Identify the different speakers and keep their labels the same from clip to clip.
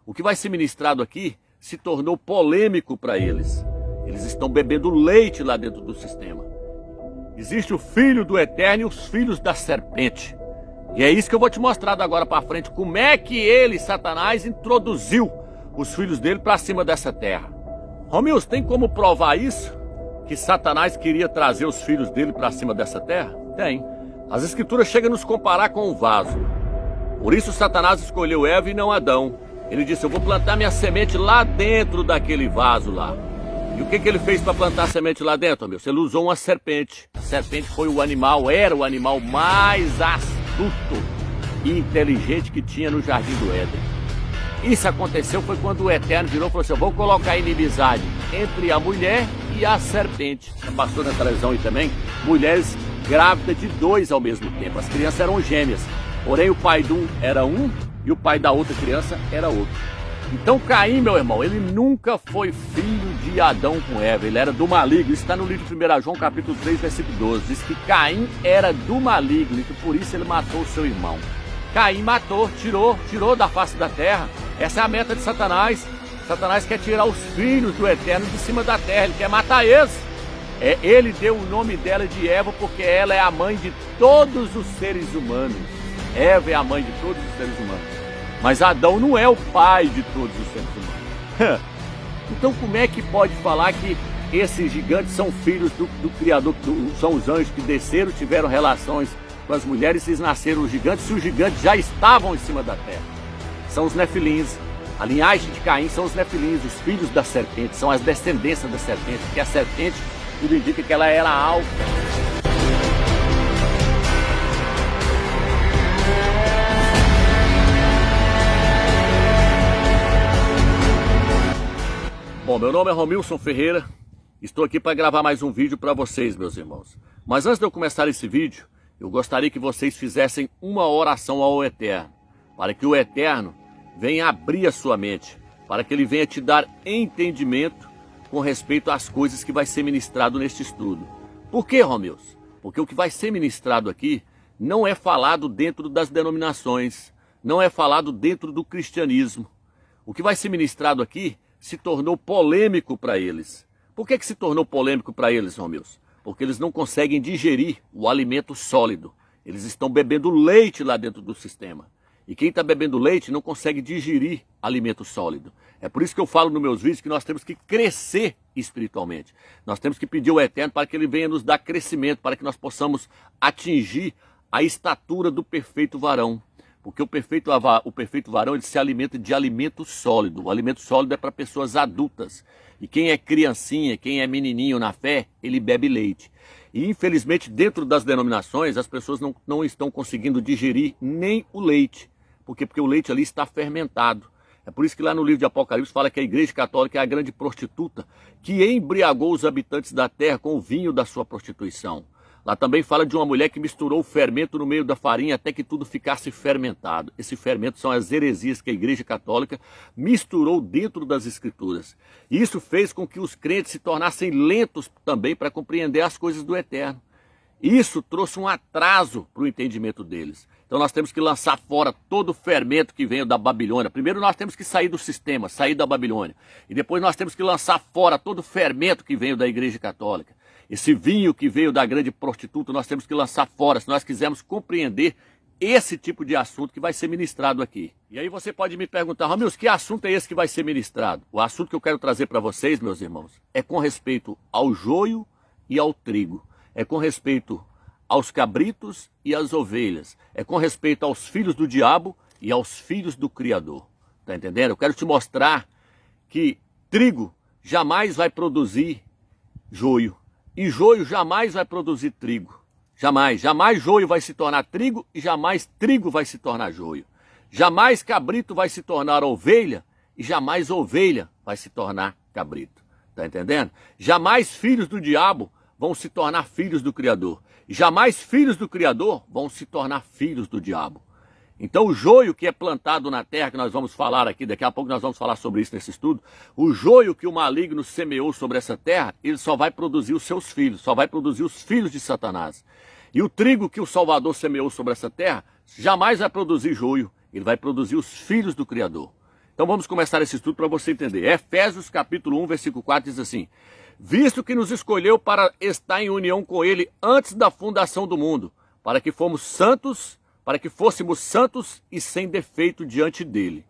Speaker 1: O que vai ser ministrado aqui se tornou polêmico para eles. Eles estão bebendo leite lá dentro do sistema. Existe o filho do Eterno e os filhos da serpente. E é isso que eu vou te mostrar da agora para frente, como é que ele, Satanás, introduziu os filhos dele para cima dessa terra. Romilson, tem como provar isso? Que Satanás queria trazer os filhos dele para cima dessa terra? Tem. As escrituras chegam a nos comparar com um vaso. Por isso Satanás escolheu Eva e não Adão. Ele disse, eu vou plantar minha semente lá dentro daquele vaso lá. E o que ele fez para plantar a semente lá dentro, meu? Ele usou uma serpente. A serpente foi o animal, era o animal mais astuto e inteligente que tinha no Jardim do Éden. Isso aconteceu foi quando o Eterno virou e falou assim, eu vou colocar inimizade entre a mulher e a serpente. Passou na televisão aí também, mulheres grávidas de 2 ao mesmo tempo. As crianças eram gêmeas, porém o pai de um era um e o pai da outra criança era outro. Então Caim, meu irmão, ele nunca foi filho de Adão com Eva, ele era do maligno. Isso está no livro de 1 João capítulo 3, versículo 12. Diz que Caim era do maligno e que por isso ele matou o seu irmão. Caim matou, tirou da face da terra. Essa é a meta de Satanás. Satanás quer tirar os filhos do Eterno de cima da terra, ele quer matar eles. Ele deu o nome dela de Eva porque ela é a mãe de todos os seres humanos. Eva é a mãe de todos os seres humanos. Mas Adão não é o pai de todos os seres humanos. Então como é que pode falar que esses gigantes são filhos do Criador, são os anjos que desceram, tiveram relações com as mulheres e nasceram os gigantes, se os gigantes já estavam em cima da terra? São os nefilins. A linhagem de Caim são os nefilins, os filhos da serpente, são as descendências da serpente, porque a serpente, tudo indica que ela era alta. Bom, meu nome é Romilson Ferreira, estou aqui para gravar mais um vídeo para vocês, meus irmãos. Mas antes de eu começar esse vídeo, eu gostaria que vocês fizessem uma oração ao Eterno, para que o Eterno venha abrir a sua mente, para que ele venha te dar entendimento com respeito às coisas que vai ser ministrado neste estudo. Por que, Romilson? Porque o que vai ser ministrado aqui não é falado dentro das denominações, não é falado dentro do cristianismo. O que vai ser ministrado aqui se tornou polêmico para eles. Por que se tornou polêmico para eles, Romilson? Porque eles não conseguem digerir o alimento sólido. Eles estão bebendo leite lá dentro do sistema. E quem está bebendo leite não consegue digerir alimento sólido. É por isso que eu falo nos meus vídeos que nós temos que crescer espiritualmente. Nós temos que pedir ao Eterno para que ele venha nos dar crescimento, para que nós possamos atingir a estatura do perfeito varão. Porque o perfeito varão ele se alimenta de alimento sólido. O alimento sólido é para pessoas adultas. E quem é criancinha, quem é menininho na fé, ele bebe leite. E infelizmente dentro das denominações as pessoas não estão conseguindo digerir nem o leite. Por quê? Porque o leite ali está fermentado. É por isso que lá no livro de Apocalipse fala que a Igreja Católica é a grande prostituta que embriagou os habitantes da terra com o vinho da sua prostituição. Lá também fala de uma mulher que misturou o fermento no meio da farinha até que tudo ficasse fermentado. Esse fermento são as heresias que a Igreja Católica misturou dentro das Escrituras. E isso fez com que os crentes se tornassem lentos também para compreender as coisas do Eterno. Isso trouxe um atraso para o entendimento deles. Então nós temos que lançar fora todo o fermento que veio da Babilônia. Primeiro nós temos que sair do sistema, sair da Babilônia. E depois nós temos que lançar fora todo o fermento que veio da Igreja Católica. Esse vinho que veio da grande prostituta nós temos que lançar fora, se nós quisermos compreender esse tipo de assunto que vai ser ministrado aqui. E aí você pode me perguntar, Romilson, que assunto é esse que vai ser ministrado? O assunto que eu quero trazer para vocês, meus irmãos, é com respeito ao joio e ao trigo. É com respeito aos cabritos e às ovelhas. É com respeito aos filhos do diabo e aos filhos do Criador. Tá entendendo? Eu quero te mostrar que trigo jamais vai produzir joio. E joio jamais vai produzir trigo. Jamais. Jamais joio vai se tornar trigo e jamais trigo vai se tornar joio. Jamais cabrito vai se tornar ovelha e jamais ovelha vai se tornar cabrito. Tá entendendo? Jamais filhos do diabo vão se tornar filhos do Criador. E jamais filhos do Criador vão se tornar filhos do diabo. Então o joio que é plantado na terra, que nós vamos falar aqui, daqui a pouco nós vamos falar sobre isso nesse estudo, o joio que o maligno semeou sobre essa terra, ele só vai produzir os seus filhos, só vai produzir os filhos de Satanás. E o trigo que o Salvador semeou sobre essa terra, jamais vai produzir joio, ele vai produzir os filhos do Criador. Então vamos começar esse estudo para você entender. Efésios capítulo 1, versículo 4 diz assim: visto que nos escolheu para estar em união com ele antes da fundação do mundo, para que fôssemos santos e sem defeito diante dele.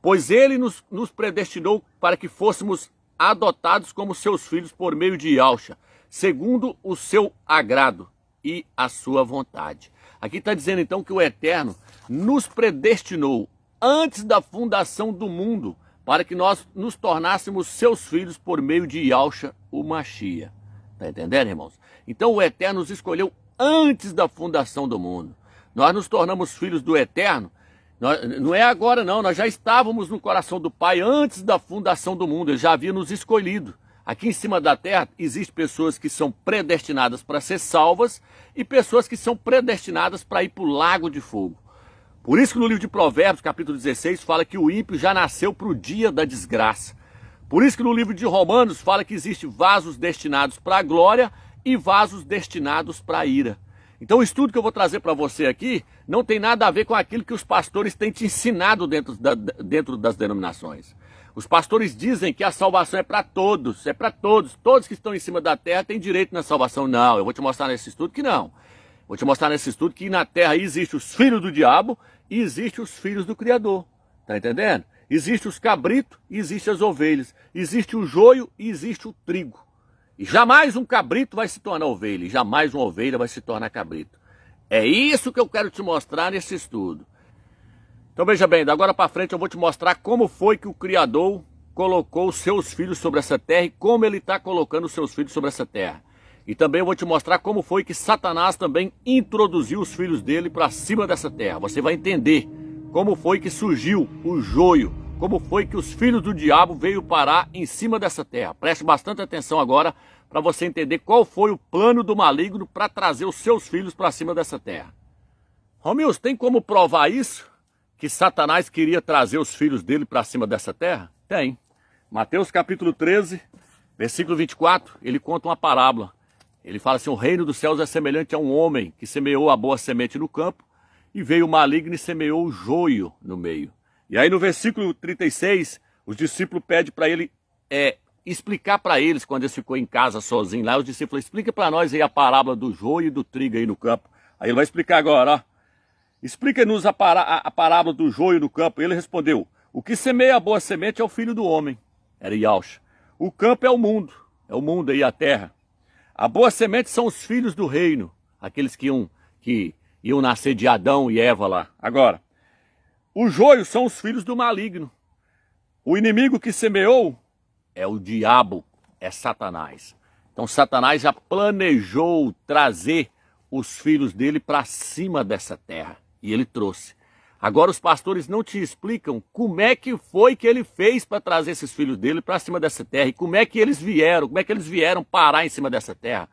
Speaker 1: Pois ele nos predestinou para que fôssemos adotados como seus filhos por meio de Yahshua, segundo o seu agrado e a sua vontade. Aqui está dizendo então que o Eterno nos predestinou antes da fundação do mundo para que nós nos tornássemos seus filhos por meio de Yahshua, o Mashiach. Está entendendo, irmãos? Então o Eterno nos escolheu antes da fundação do mundo. Nós nos tornamos filhos do Eterno. Não é agora não, nós já estávamos no coração do Pai antes da fundação do mundo. Ele já havia nos escolhido. Aqui em cima da terra existem pessoas que são predestinadas para ser salvas e pessoas que são predestinadas para ir para o lago de fogo. Por isso que no livro de Provérbios, capítulo 16, fala que o ímpio já nasceu para o dia da desgraça. Por isso que no livro de Romanos fala que existem vasos destinados para a glória e vasos destinados para a ira. Então o estudo que eu vou trazer para você aqui não tem nada a ver com aquilo que os pastores têm te ensinado dentro das denominações. Os pastores dizem que a salvação é para todos, todos que estão em cima da terra têm direito na salvação. Não, eu vou te mostrar nesse estudo que não. Vou te mostrar nesse estudo que na terra existem os filhos do diabo e existem os filhos do Criador. Tá entendendo? Existem os cabritos e existem as ovelhas. Existe o joio e existe o trigo. E jamais um cabrito vai se tornar ovelha, e jamais uma ovelha vai se tornar cabrito. É isso que eu quero te mostrar nesse estudo. Então veja bem, da agora para frente eu vou te mostrar como foi que o Criador colocou os seus filhos sobre essa terra e como ele está colocando os seus filhos sobre essa terra. E também eu vou te mostrar como foi que Satanás também introduziu os filhos dele para cima dessa terra. Você vai entender como foi que surgiu o joio, como foi que os filhos do diabo veio parar em cima dessa terra. Preste bastante atenção agora para você entender qual foi o plano do maligno para trazer os seus filhos para cima dessa terra. Romilson, tem como provar isso? Que Satanás queria trazer os filhos dele para cima dessa terra? Tem. Mateus capítulo 13, versículo 24, ele conta uma parábola. Ele fala assim: o reino dos céus é semelhante a um homem que semeou a boa semente no campo e veio o maligno e semeou o joio no meio. E aí no versículo 36, os discípulos pedem para ele explicar para eles, quando ele ficou em casa sozinho lá, os discípulos: explica para nós aí a parábola do joio e do trigo aí no campo. Aí ele vai explicar agora, ó. Explica-nos a parábola do joio no campo. Ele respondeu: o que semeia a boa semente é o filho do homem. Era Yahshua. O campo é o mundo aí, a terra. A boa semente são os filhos do reino, aqueles que iam nascer de Adão e Eva lá. Agora, o joio são os filhos do maligno. O inimigo que semeou é o diabo, é Satanás. Então Satanás já planejou trazer os filhos dele para cima dessa terra. E ele trouxe. Agora os pastores não te explicam como é que foi que ele fez para trazer esses filhos dele para cima dessa terra. E como é que eles vieram parar em cima dessa terra.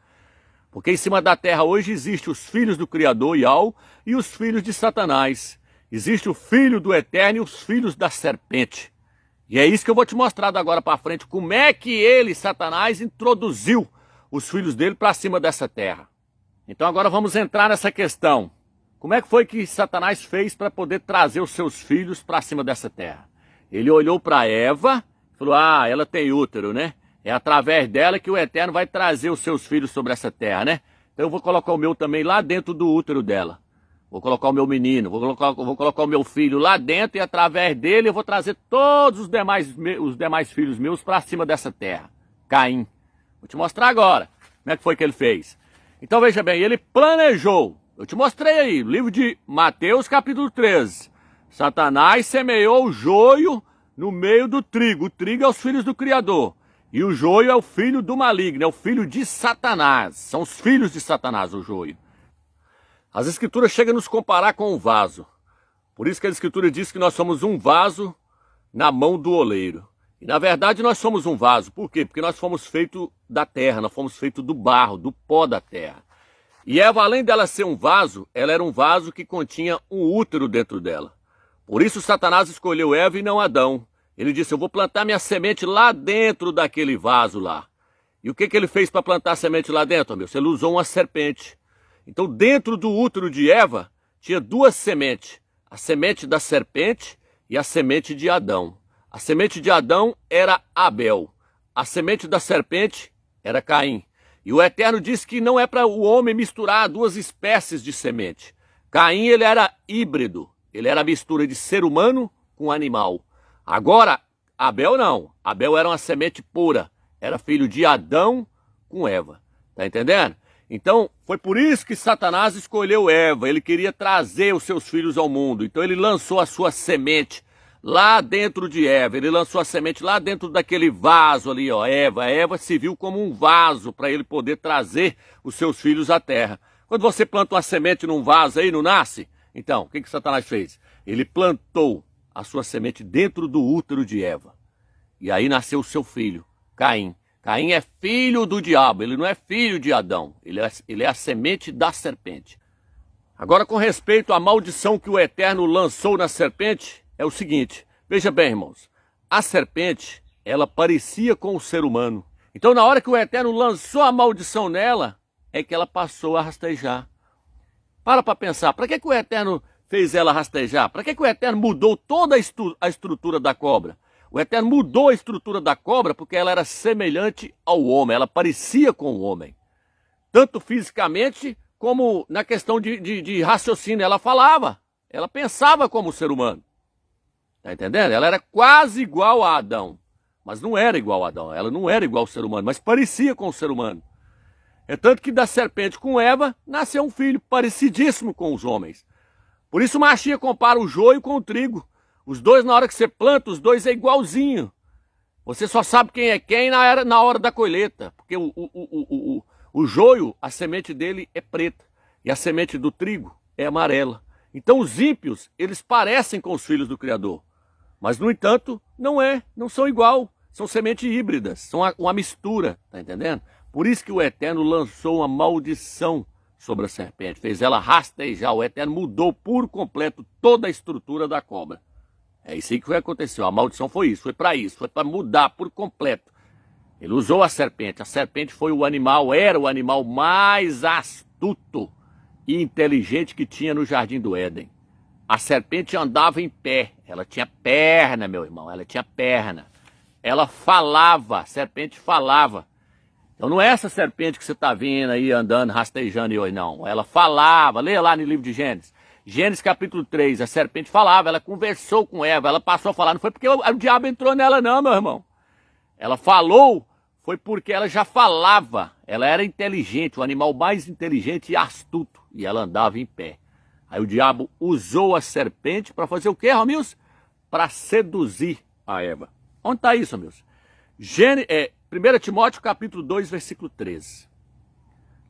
Speaker 1: Porque em cima da terra hoje existem os filhos do Criador, Yahweh, e os filhos de Satanás. Existe o filho do Eterno e os filhos da serpente. E é isso que eu vou te mostrar da agora para frente. Como é que ele, Satanás, introduziu os filhos dele para cima dessa terra. Então agora vamos entrar nessa questão. Como é que foi que Satanás fez para poder trazer os seus filhos para cima dessa terra? Ele olhou para Eva e falou: ah, ela tem útero, né? É através dela que o Eterno vai trazer os seus filhos sobre essa terra, né? Então eu vou colocar o meu também lá dentro do útero dela. Vou colocar o meu menino, vou colocar o meu filho lá dentro e através dele eu vou trazer todos os demais filhos meus para cima dessa terra. Caim. Vou te mostrar agora como é que foi que ele fez. Então veja bem, ele planejou. Eu te mostrei aí, livro de Mateus capítulo 13. Satanás semeou o joio no meio do trigo. O trigo é os filhos do Criador. E o joio é o filho do maligno, é o filho de Satanás. São os filhos de Satanás, o joio. As escrituras chegam a nos comparar com um vaso. Por isso que a escritura diz que nós somos um vaso na mão do oleiro. E na verdade nós somos um vaso. Por quê? Porque nós fomos feitos da terra, nós fomos feitos do barro, do pó da terra. E Eva, além dela ser um vaso, ela era um vaso que continha um útero dentro dela. Por isso Satanás escolheu Eva e não Adão. Ele disse: eu vou plantar minha semente lá dentro daquele vaso lá. E o que ele fez para plantar a semente lá dentro, meu? Ele usou uma serpente. Então dentro do útero de Eva tinha duas sementes. A semente da serpente e a semente de Adão. A semente de Adão era Abel. A semente da serpente era Caim. E o Eterno disse que não é para o homem misturar duas espécies de semente. Caim, ele era híbrido. Ele era a mistura de ser humano com animal. Agora, Abel não. Abel era uma semente pura. Era filho de Adão com Eva. Tá entendendo? Então, foi por isso que Satanás escolheu Eva. Ele queria trazer os seus filhos ao mundo. Então, ele lançou a sua semente lá dentro de Eva. Ele lançou a semente lá dentro daquele vaso ali, ó, Eva. A Eva se viu como um vaso para ele poder trazer os seus filhos à terra. Quando você planta uma semente num vaso aí, não nasce? Então, o que Satanás fez? Ele plantou a sua semente dentro do útero de Eva. E aí nasceu o seu filho, Caim. Caim é filho do diabo, ele não é filho de Adão. Ele é a semente da serpente. Agora, com respeito à maldição que o Eterno lançou na serpente, é o seguinte. Veja bem, irmãos. A serpente, ela parecia com o ser humano. Então, na hora que o Eterno lançou a maldição nela, é que ela passou a rastejar. Para pensar, para que o Eterno fez ela rastejar? Para que o Eterno mudou toda a estrutura da cobra? O Eterno mudou a estrutura da cobra porque ela era semelhante ao homem, ela parecia com o homem. Tanto fisicamente como na questão de raciocínio. Ela falava, ela pensava como o ser humano. Está entendendo? Ela era quase igual a Adão, mas não era igual a Adão. Ela não era igual ao ser humano, mas parecia com o ser humano. É tanto que da serpente com Eva nasceu um filho parecidíssimo com os homens. Por isso Machia compara o joio com o trigo. Os dois, na hora que você planta, os dois é igualzinho. Você só sabe quem é quem na hora da colheita. Porque o joio, a semente dele é preta. E a semente do trigo é amarela. Então os ímpios, eles parecem com os filhos do Criador. Mas, no entanto, não são igual. São sementes híbridas, são uma mistura, tá entendendo? Por isso que o Eterno lançou uma maldição sobre a serpente. Fez ela rastejar. O Eterno mudou por completo toda a estrutura da cobra. É isso aí que aconteceu. A maldição foi isso, foi para mudar por completo. Ele usou a serpente. A serpente foi era o animal mais astuto e inteligente que tinha no Jardim do Éden. A serpente andava em pé. Ela tinha perna, meu irmão. Ela tinha perna. Ela falava. A serpente falava. Então não é essa serpente que você está vendo aí andando, rastejando hoje, não. Ela falava. Leia lá no livro de Gênesis. Gênesis capítulo 3, a serpente falava, ela conversou com Eva, ela passou a falar, não foi porque o diabo entrou nela não, meu irmão. Ela falou, foi porque ela já falava, ela era inteligente, o animal mais inteligente e astuto, e ela andava em pé. Aí o diabo usou a serpente para fazer o quê, Romilson? Para seduzir a Eva. Onde está isso, Romilson? 1 Timóteo capítulo 2, versículo 13.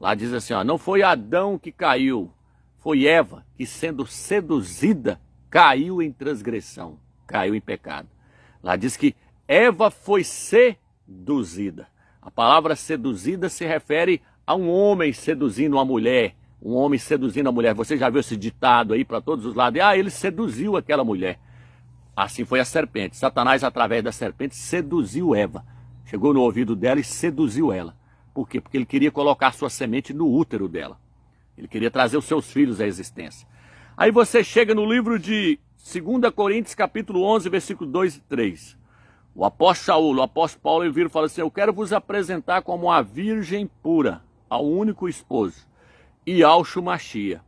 Speaker 1: Lá diz assim, ó, não foi Adão que caiu, foi Eva que, sendo seduzida, caiu em transgressão, caiu em pecado. Lá diz que Eva foi seduzida. A palavra seduzida se refere a um homem seduzindo uma mulher, um homem seduzindo a mulher. Você já viu esse ditado aí para todos os lados? Ele seduziu aquela mulher. Assim foi a serpente. Satanás, através da serpente, seduziu Eva. Chegou no ouvido dela e seduziu ela. Por quê? Porque ele queria colocar sua semente no útero dela. Ele queria trazer os seus filhos à existência. Aí você chega no livro de 2 Coríntios, capítulo 11, versículo 2 e 3. O apóstolo Paulo, ele vira e fala assim, eu quero vos apresentar como uma virgem pura, ao único esposo, e ao Machia.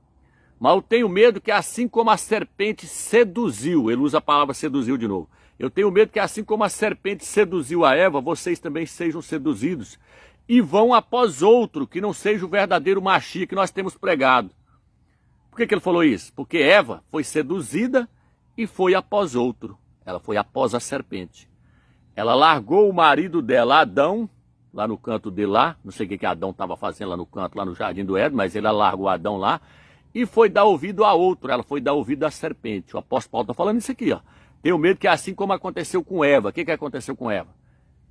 Speaker 1: Mas eu tenho medo que assim como a serpente seduziu, ele usa a palavra seduziu de novo, eu tenho medo que assim como a serpente seduziu a Eva, vocês também sejam seduzidos e vão após outro, que não seja o verdadeiro Machia que nós temos pregado. Por que ele falou isso? Porque Eva foi seduzida e foi após outro. Ela foi após a serpente. Ela largou o marido dela, Adão, lá no canto dele lá. Não sei o que Adão estava fazendo lá no canto, lá no Jardim do Éden, mas ele largou Adão lá. E foi dar ouvido a outro. Ela foi dar ouvido à serpente. O apóstolo Paulo está falando isso aqui, ó. Tenho medo que assim como aconteceu com Eva. O que aconteceu com Eva?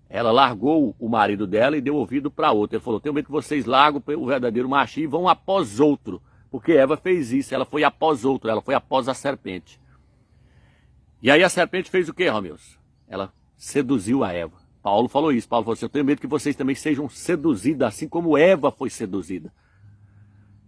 Speaker 1: Ela largou o marido dela e deu ouvido para outro. Ele falou, tenho medo que vocês largam o verdadeiro Machia e vão após outro. Porque Eva fez isso, ela foi após outro, ela foi após a serpente. E aí a serpente fez o quê, Romilson? Ela seduziu a Eva. Paulo falou isso, Paulo falou assim, eu tenho medo que vocês também sejam seduzidos, assim como Eva foi seduzida.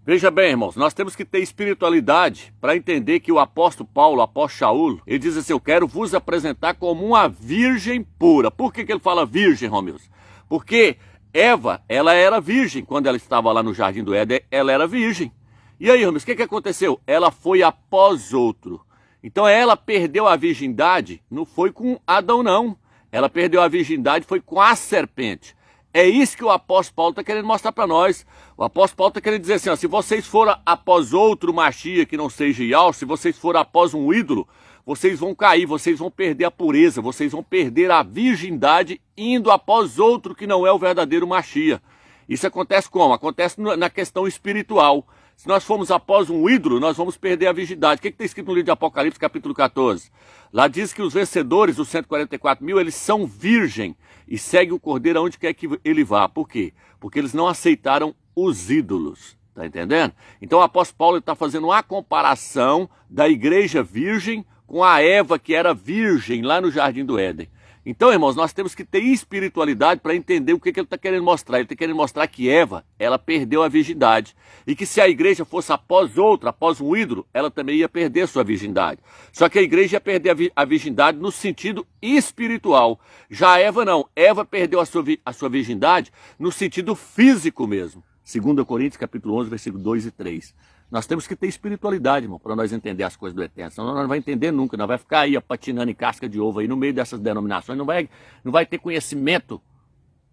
Speaker 1: Veja bem, irmãos, nós temos que ter espiritualidade para entender que o apóstolo Paulo, o apóstolo Shaul, ele diz assim: eu quero vos apresentar como uma virgem pura. Por que ele fala virgem, Romilson? Porque Eva, ela era virgem quando ela estava lá no Jardim do Éden, ela era virgem. E aí, Romilson, o que aconteceu? Ela foi após outro. Então ela perdeu a virgindade, não foi com Adão não. Ela perdeu a virgindade, foi com a serpente. É isso que o apóstolo Paulo está querendo mostrar para nós. O apóstolo Paulo está querendo dizer assim, ó, se vocês forem após outro Machia que não seja Ial, se vocês forem após um ídolo, vocês vão cair, vocês vão perder a pureza, vocês vão perder a virgindade indo após outro que não é o verdadeiro Machia. Isso acontece como? Acontece na questão espiritual. Se nós formos após um ídolo, nós vamos perder a virgindade. O que está escrito no livro de Apocalipse, capítulo 14? Lá diz que os vencedores, os 144 mil, eles são virgem e seguem o cordeiro aonde quer que ele vá. Por quê? Porque eles não aceitaram os ídolos. Está entendendo? Então o apóstolo Paulo está fazendo uma comparação da igreja virgem com a Eva que era virgem lá no Jardim do Éden. Então, irmãos, nós temos que ter espiritualidade para entender o que ele está querendo mostrar. Ele está querendo mostrar que Eva, ela perdeu a virgindade. E que se a igreja fosse após outra, após um ídolo, ela também ia perder a sua virgindade. Só que a igreja ia perder a virgindade no sentido espiritual. Já a Eva não. Eva perdeu a sua virgindade no sentido físico mesmo. 2 Coríntios, capítulo 11, versículos 2 e 3. Nós temos que ter espiritualidade, irmão, para nós entender as coisas do eterno. Senão nós não vamos entender nunca, nós vamos ficar aí ó, patinando em casca de ovo aí no meio dessas denominações, não vai ter conhecimento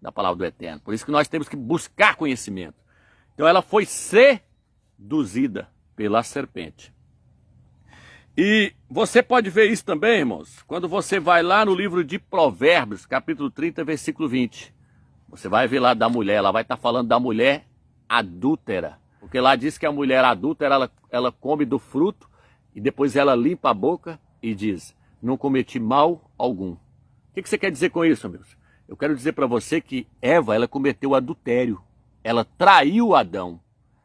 Speaker 1: da palavra do eterno. Por isso que nós temos que buscar conhecimento. Então ela foi seduzida pela serpente. E você pode ver isso também, irmãos, quando você vai lá no livro de Provérbios, capítulo 30, versículo 20. Você vai ver lá da mulher, ela vai estar falando da mulher adúltera. Porque lá diz que a mulher adúltera, ela come do fruto e depois ela limpa a boca e diz, não cometi mal algum. O que você quer dizer com isso, amigos? Eu quero dizer para você que Eva, ela cometeu adultério. Ela traiu Adão.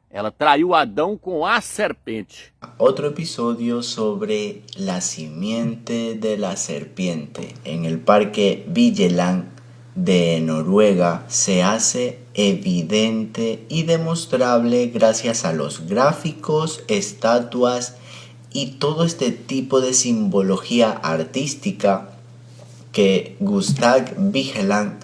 Speaker 1: Ela traiu Adão com a serpente.
Speaker 2: Otro episodio sobre la simiente de la serpiente. En el Parque Vigeland de Noruega se hace evidente y demostrable gracias a los gráficos, estatuas y todo este tipo de simbología artística que Gustav Vigeland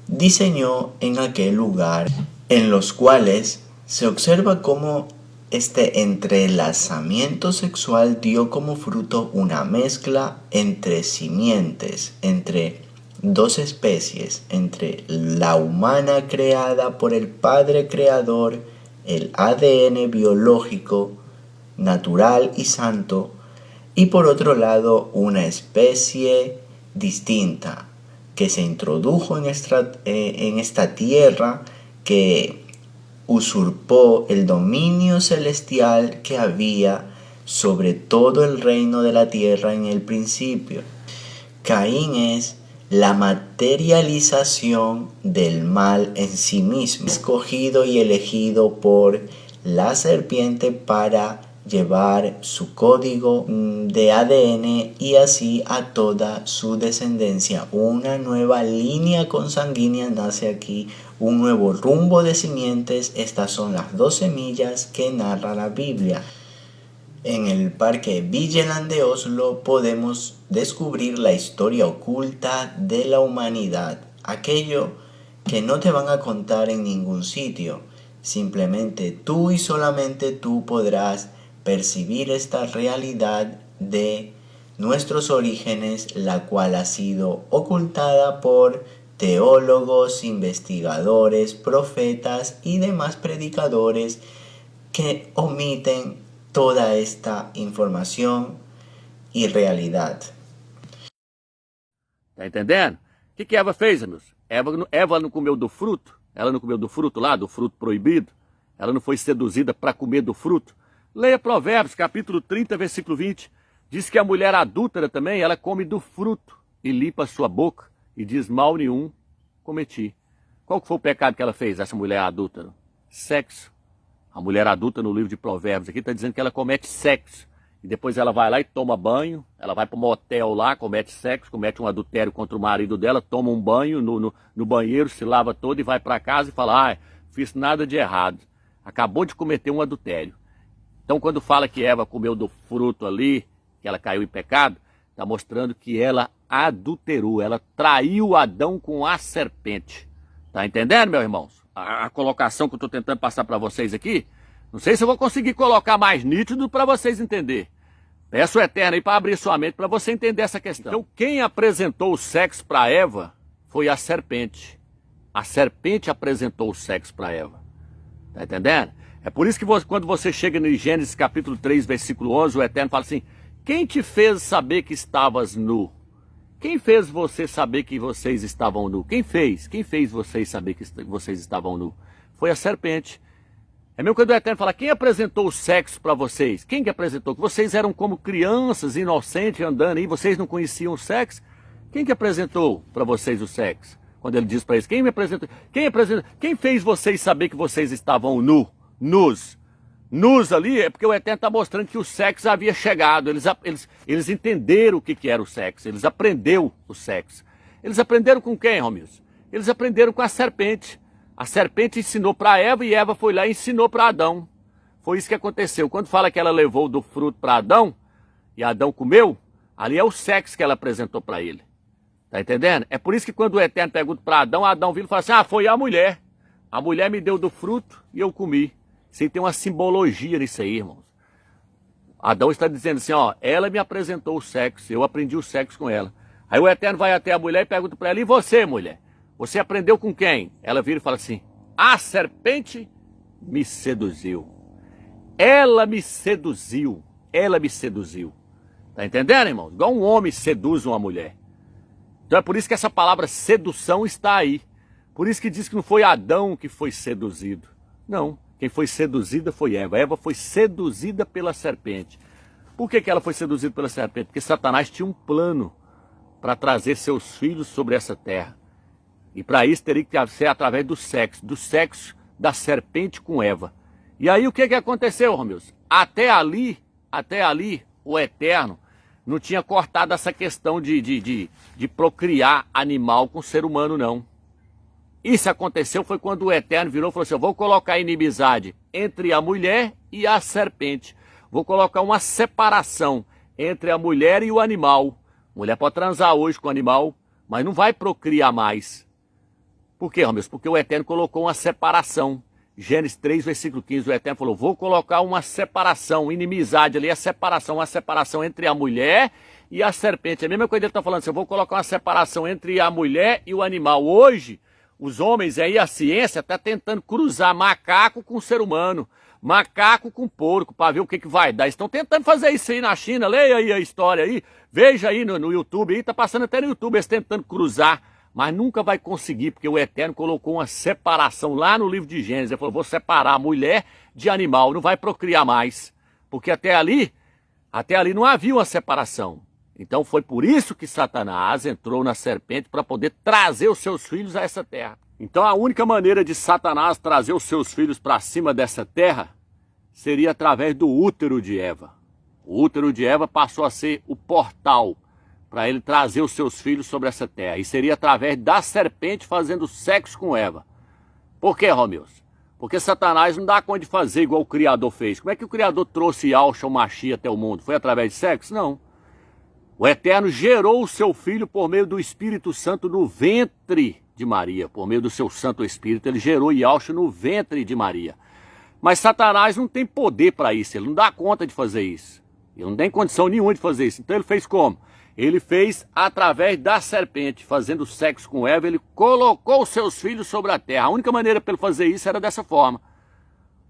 Speaker 2: diseñó en aquel lugar, en los cuales se observa cómo este entrelazamiento sexual dio como fruto una mezcla entre simientes, entre dos especies, entre la humana creada por el Padre Creador, el ADN biológico, natural y santo, y por otro lado una especie distinta que se introdujo en esta tierra, que usurpó el dominio celestial que había sobre todo el reino de la tierra en el principio. Caín es la materialización del mal en sí mismo, escogido y elegido por la serpiente para llevar su código de ADN y así a toda su descendencia. Una nueva línea consanguínea nace aquí, un nuevo rumbo de simientes. Estas son las 2 semillas que narra la Biblia. En el Parque Vigeland de Oslo podemos descubrir la historia oculta de la humanidad, aquello que no te van a contar en ningún sitio. Simplemente tú y solamente tú podrás percibir esta realidad de nuestros orígenes, la cual ha sido ocultada por teólogos, investigadores, profetas y demás predicadores que omiten toda esta informação e realidade.
Speaker 1: Tá entendendo? O que Eva fez, amigos? Eva não comeu do fruto? Ela não comeu do fruto lá, do fruto proibido? Ela não foi seduzida para comer do fruto? Leia Provérbios, capítulo 30, versículo 20. Diz que a mulher adúltera também, ela come do fruto e limpa a sua boca e diz, mal nenhum cometi. Qual que foi o pecado que ela fez, essa mulher adúltera? Sexo. A mulher adulta no livro de Provérbios aqui está dizendo que ela comete sexo. E depois ela vai lá e toma banho. Ela vai para um motel lá, comete sexo, comete um adultério contra o marido dela, toma um banho no banheiro, se lava todo e vai para casa e fala, fiz nada de errado. acabou de cometer um adultério. Então quando fala que Eva comeu do fruto ali, que ela caiu em pecado, está mostrando que ela adulterou, ela traiu Adão com a serpente. Tá entendendo, meus irmãos? A colocação que eu estou tentando passar para vocês aqui, não sei se eu vou conseguir colocar mais nítido para vocês entenderem. Peço o Eterno aí para abrir sua mente para você entender essa questão. Então quem apresentou o sexo para Eva foi a serpente. A serpente apresentou o sexo para Eva. Tá entendendo? É por isso que quando você chega no Gênesis capítulo 3, versículo 11, o Eterno fala assim: quem te fez saber que estavas nu? Quem fez você saber que vocês estavam nu? Quem fez? Quem fez vocês saber que vocês estavam nu? Foi a serpente. É mesmo quando o Eterno fala: quem apresentou o sexo para vocês? Quem que apresentou? Que vocês eram como crianças inocentes andando aí, vocês não conheciam o sexo? Quem que apresentou para vocês o sexo? Quando ele diz para eles: quem me apresentou? Quem fez vocês saber que vocês estavam nus? Nus ali é porque o Eterno está mostrando que o sexo havia chegado. Eles entenderam o que era o sexo. Eles aprenderam o sexo. Eles aprenderam com quem, Romilson? Eles aprenderam com a serpente. A serpente ensinou para Eva e Eva foi lá e ensinou para Adão. Foi isso que aconteceu. Quando fala que ela levou do fruto para Adão e Adão comeu, ali é o sexo que ela apresentou para ele. Tá entendendo? É por isso que quando o Eterno pergunta para Adão, Adão vira e fala assim: ah, foi a mulher. A mulher me deu do fruto e eu comi. Isso aí tem uma simbologia nisso aí, irmãos. Adão está dizendo assim: ó, ela me apresentou o sexo, eu aprendi o sexo com ela. Aí o Eterno vai até a mulher e pergunta para ela: e você, mulher? Você aprendeu com quem? Ela vira e fala assim: a serpente me seduziu. Ela me seduziu. Ela me seduziu. Tá entendendo, irmão? Igual um homem seduz uma mulher. Então é por isso que essa palavra sedução está aí. Por isso que diz que não foi Adão que foi seduzido. Não. Quem foi seduzida foi Eva. Eva foi seduzida pela serpente. Por que ela foi seduzida pela serpente? Porque Satanás tinha um plano para trazer seus filhos sobre essa terra. E para isso teria que ser através do sexo da serpente com Eva. E aí o que aconteceu, Romilson? Até ali, o Eterno não tinha cortado essa questão de procriar animal com ser humano, não. Isso aconteceu foi quando o Eterno virou e falou assim: eu vou colocar inimizade entre a mulher e a serpente. Vou colocar uma separação entre a mulher e o animal. A mulher pode transar hoje com o animal, mas não vai procriar mais. Por quê, Romilson? Porque o Eterno colocou uma separação. Gênesis 3, versículo 15, o Eterno falou: vou colocar uma separação, inimizade ali, uma separação entre a mulher e a serpente. É a mesma coisa que ele está falando assim: eu vou colocar uma separação entre a mulher e o animal. Hoje, os homens aí, a ciência, está tentando cruzar macaco com ser humano, macaco com porco, para ver o que vai dar. Estão tentando fazer isso aí na China. Leia aí a história aí, veja aí no YouTube, aí está passando até no YouTube, eles tentando cruzar. Mas nunca vai conseguir, porque o Eterno colocou uma separação lá no livro de Gênesis. Ele falou: vou separar a mulher de animal, não vai procriar mais. Porque até ali não havia uma separação. Então foi por isso que Satanás entrou na serpente para poder trazer os seus filhos a essa terra. Então a única maneira de Satanás trazer os seus filhos para cima dessa terra seria através do útero de Eva. O útero de Eva passou a ser o portal para ele trazer os seus filhos sobre essa terra. E seria através da serpente fazendo sexo com Eva. Por quê, Romilson? Porque Satanás não dá conta de fazer igual o Criador fez. Como é que o Criador trouxe Yahshua, o Mashiach, até o mundo? Foi através de sexo? Não. O Eterno gerou o seu filho por meio do Espírito Santo no ventre de Maria. Por meio do seu Santo Espírito, ele gerou Yahshua no ventre de Maria. Mas Satanás não tem poder para isso. Ele não dá conta de fazer isso. Ele não tem condição nenhuma de fazer isso. Então ele fez como? Ele fez através da serpente, fazendo sexo com Eva, ele colocou os seus filhos sobre a terra. A única maneira para ele fazer isso era dessa forma.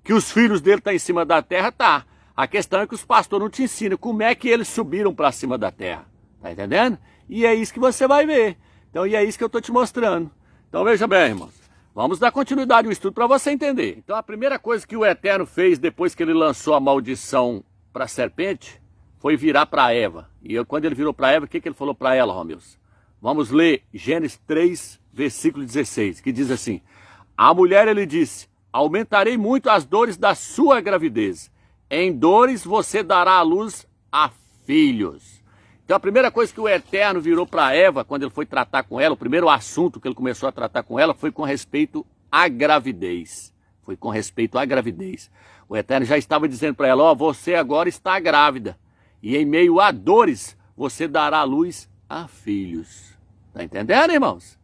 Speaker 1: Que os filhos dele estão em cima da terra, tá. A questão é que os pastores não te ensinam como é que eles subiram para cima da terra. Tá entendendo? E é isso que você vai ver. Então, e é isso que eu estou te mostrando. Então, veja bem, irmãos. Vamos dar continuidade ao estudo para você entender. Então, a primeira coisa que o Eterno fez depois que ele lançou a maldição para a serpente foi virar para Eva. E quando ele virou para Eva, o que ele falou para ela, Romilson? Vamos ler Gênesis 3, versículo 16, que diz assim: a mulher, ele disse: aumentarei muito as dores da sua gravidez. Em dores você dará à luz a filhos. Então a primeira coisa que o Eterno virou para Eva, quando ele foi tratar com ela, o primeiro assunto que ele começou a tratar com ela foi com respeito à gravidez. Foi com respeito à gravidez. O Eterno já estava dizendo para ela, ó, você agora está grávida. E em meio a dores, você dará luz a filhos. Tá entendendo, irmãos?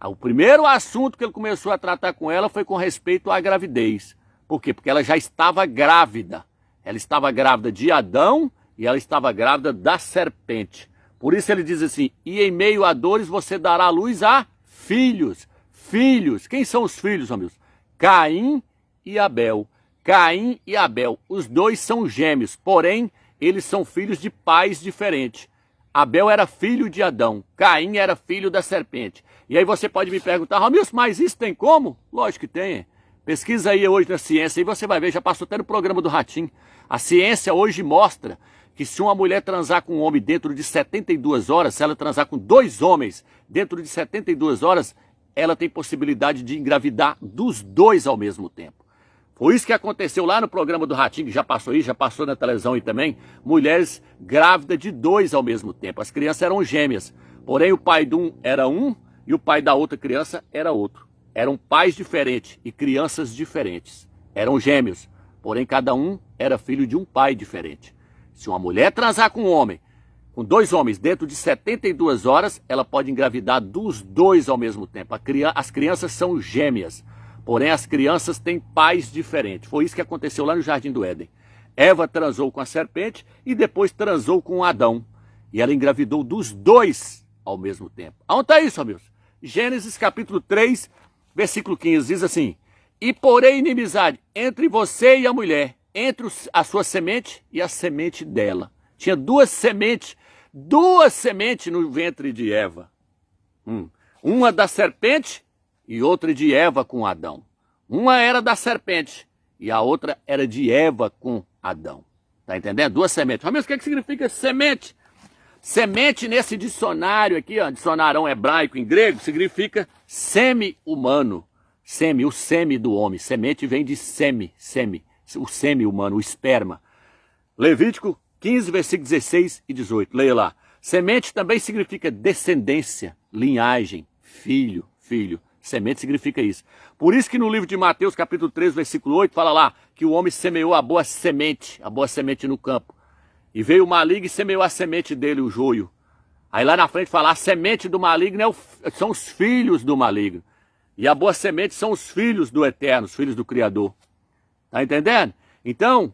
Speaker 1: O primeiro assunto que ele começou a tratar com ela foi com respeito à gravidez. Por quê? Porque ela já estava grávida. Ela estava grávida de Adão e ela estava grávida da serpente. Por isso ele diz assim, e em meio a dores você dará luz a filhos. Filhos. Quem são os filhos, amigos? Caim e Abel. Caim e Abel. Os dois são gêmeos, porém, eles são filhos de pais diferentes. Abel era filho de Adão. Caim era filho da serpente. E aí você pode me perguntar, Ramilson, mas isso tem como? Lógico que tem. Pesquisa aí hoje na ciência e você vai ver, já passou até no programa do Ratinho. A ciência hoje mostra que se uma mulher transar com um homem dentro de 72 horas, se ela transar com 2 homens dentro de 72 horas, ela tem possibilidade de engravidar dos 2 ao mesmo tempo. Foi isso que aconteceu lá no programa do Ratinho, que já passou aí, já passou na televisão aí também. Mulheres grávidas de 2 ao mesmo tempo. As crianças eram gêmeas. Porém, o pai de um era um e o pai da outra criança era outro. Eram pais diferentes e crianças diferentes. Eram gêmeos. Porém, cada um era filho de um pai diferente. Se uma mulher transar com um homem, com 2 homens, dentro de 72 horas, ela pode engravidar dos 2 ao mesmo tempo. As crianças são gêmeas. Porém, as crianças têm pais diferentes. Foi isso que aconteceu lá no Jardim do Éden. Eva transou com a serpente e depois transou com Adão. E ela engravidou dos 2 ao mesmo tempo. Aonde está isso, amigos? Gênesis capítulo 3, versículo 15, diz assim, e porém inimizade entre você e a mulher, entre a sua semente e a semente dela. Tinha 2 sementes no ventre de Eva. Uma da serpente e outra de Eva com Adão. Uma era da serpente e a outra era de Eva com Adão. Tá entendendo? 2 sementes. Mas o que significa semente? Semente nesse dicionário aqui, ó, dicionário hebraico em grego, significa semi-humano. Semi, o semi do homem. Semente vem de semi, o semi-humano, o esperma. Levítico 15, versículos 16 e 18. Leia lá. Semente também significa descendência, linhagem, filho. Semente significa isso. Por isso que no livro de Mateus, capítulo 3, versículo 8, fala lá que o homem semeou a boa semente no campo. E veio o maligno e semeou a semente dele, o joio. Aí lá na frente fala, a semente do maligno são os filhos do maligno. E a boa semente são os filhos do Eterno, os filhos do Criador. Tá entendendo? Então,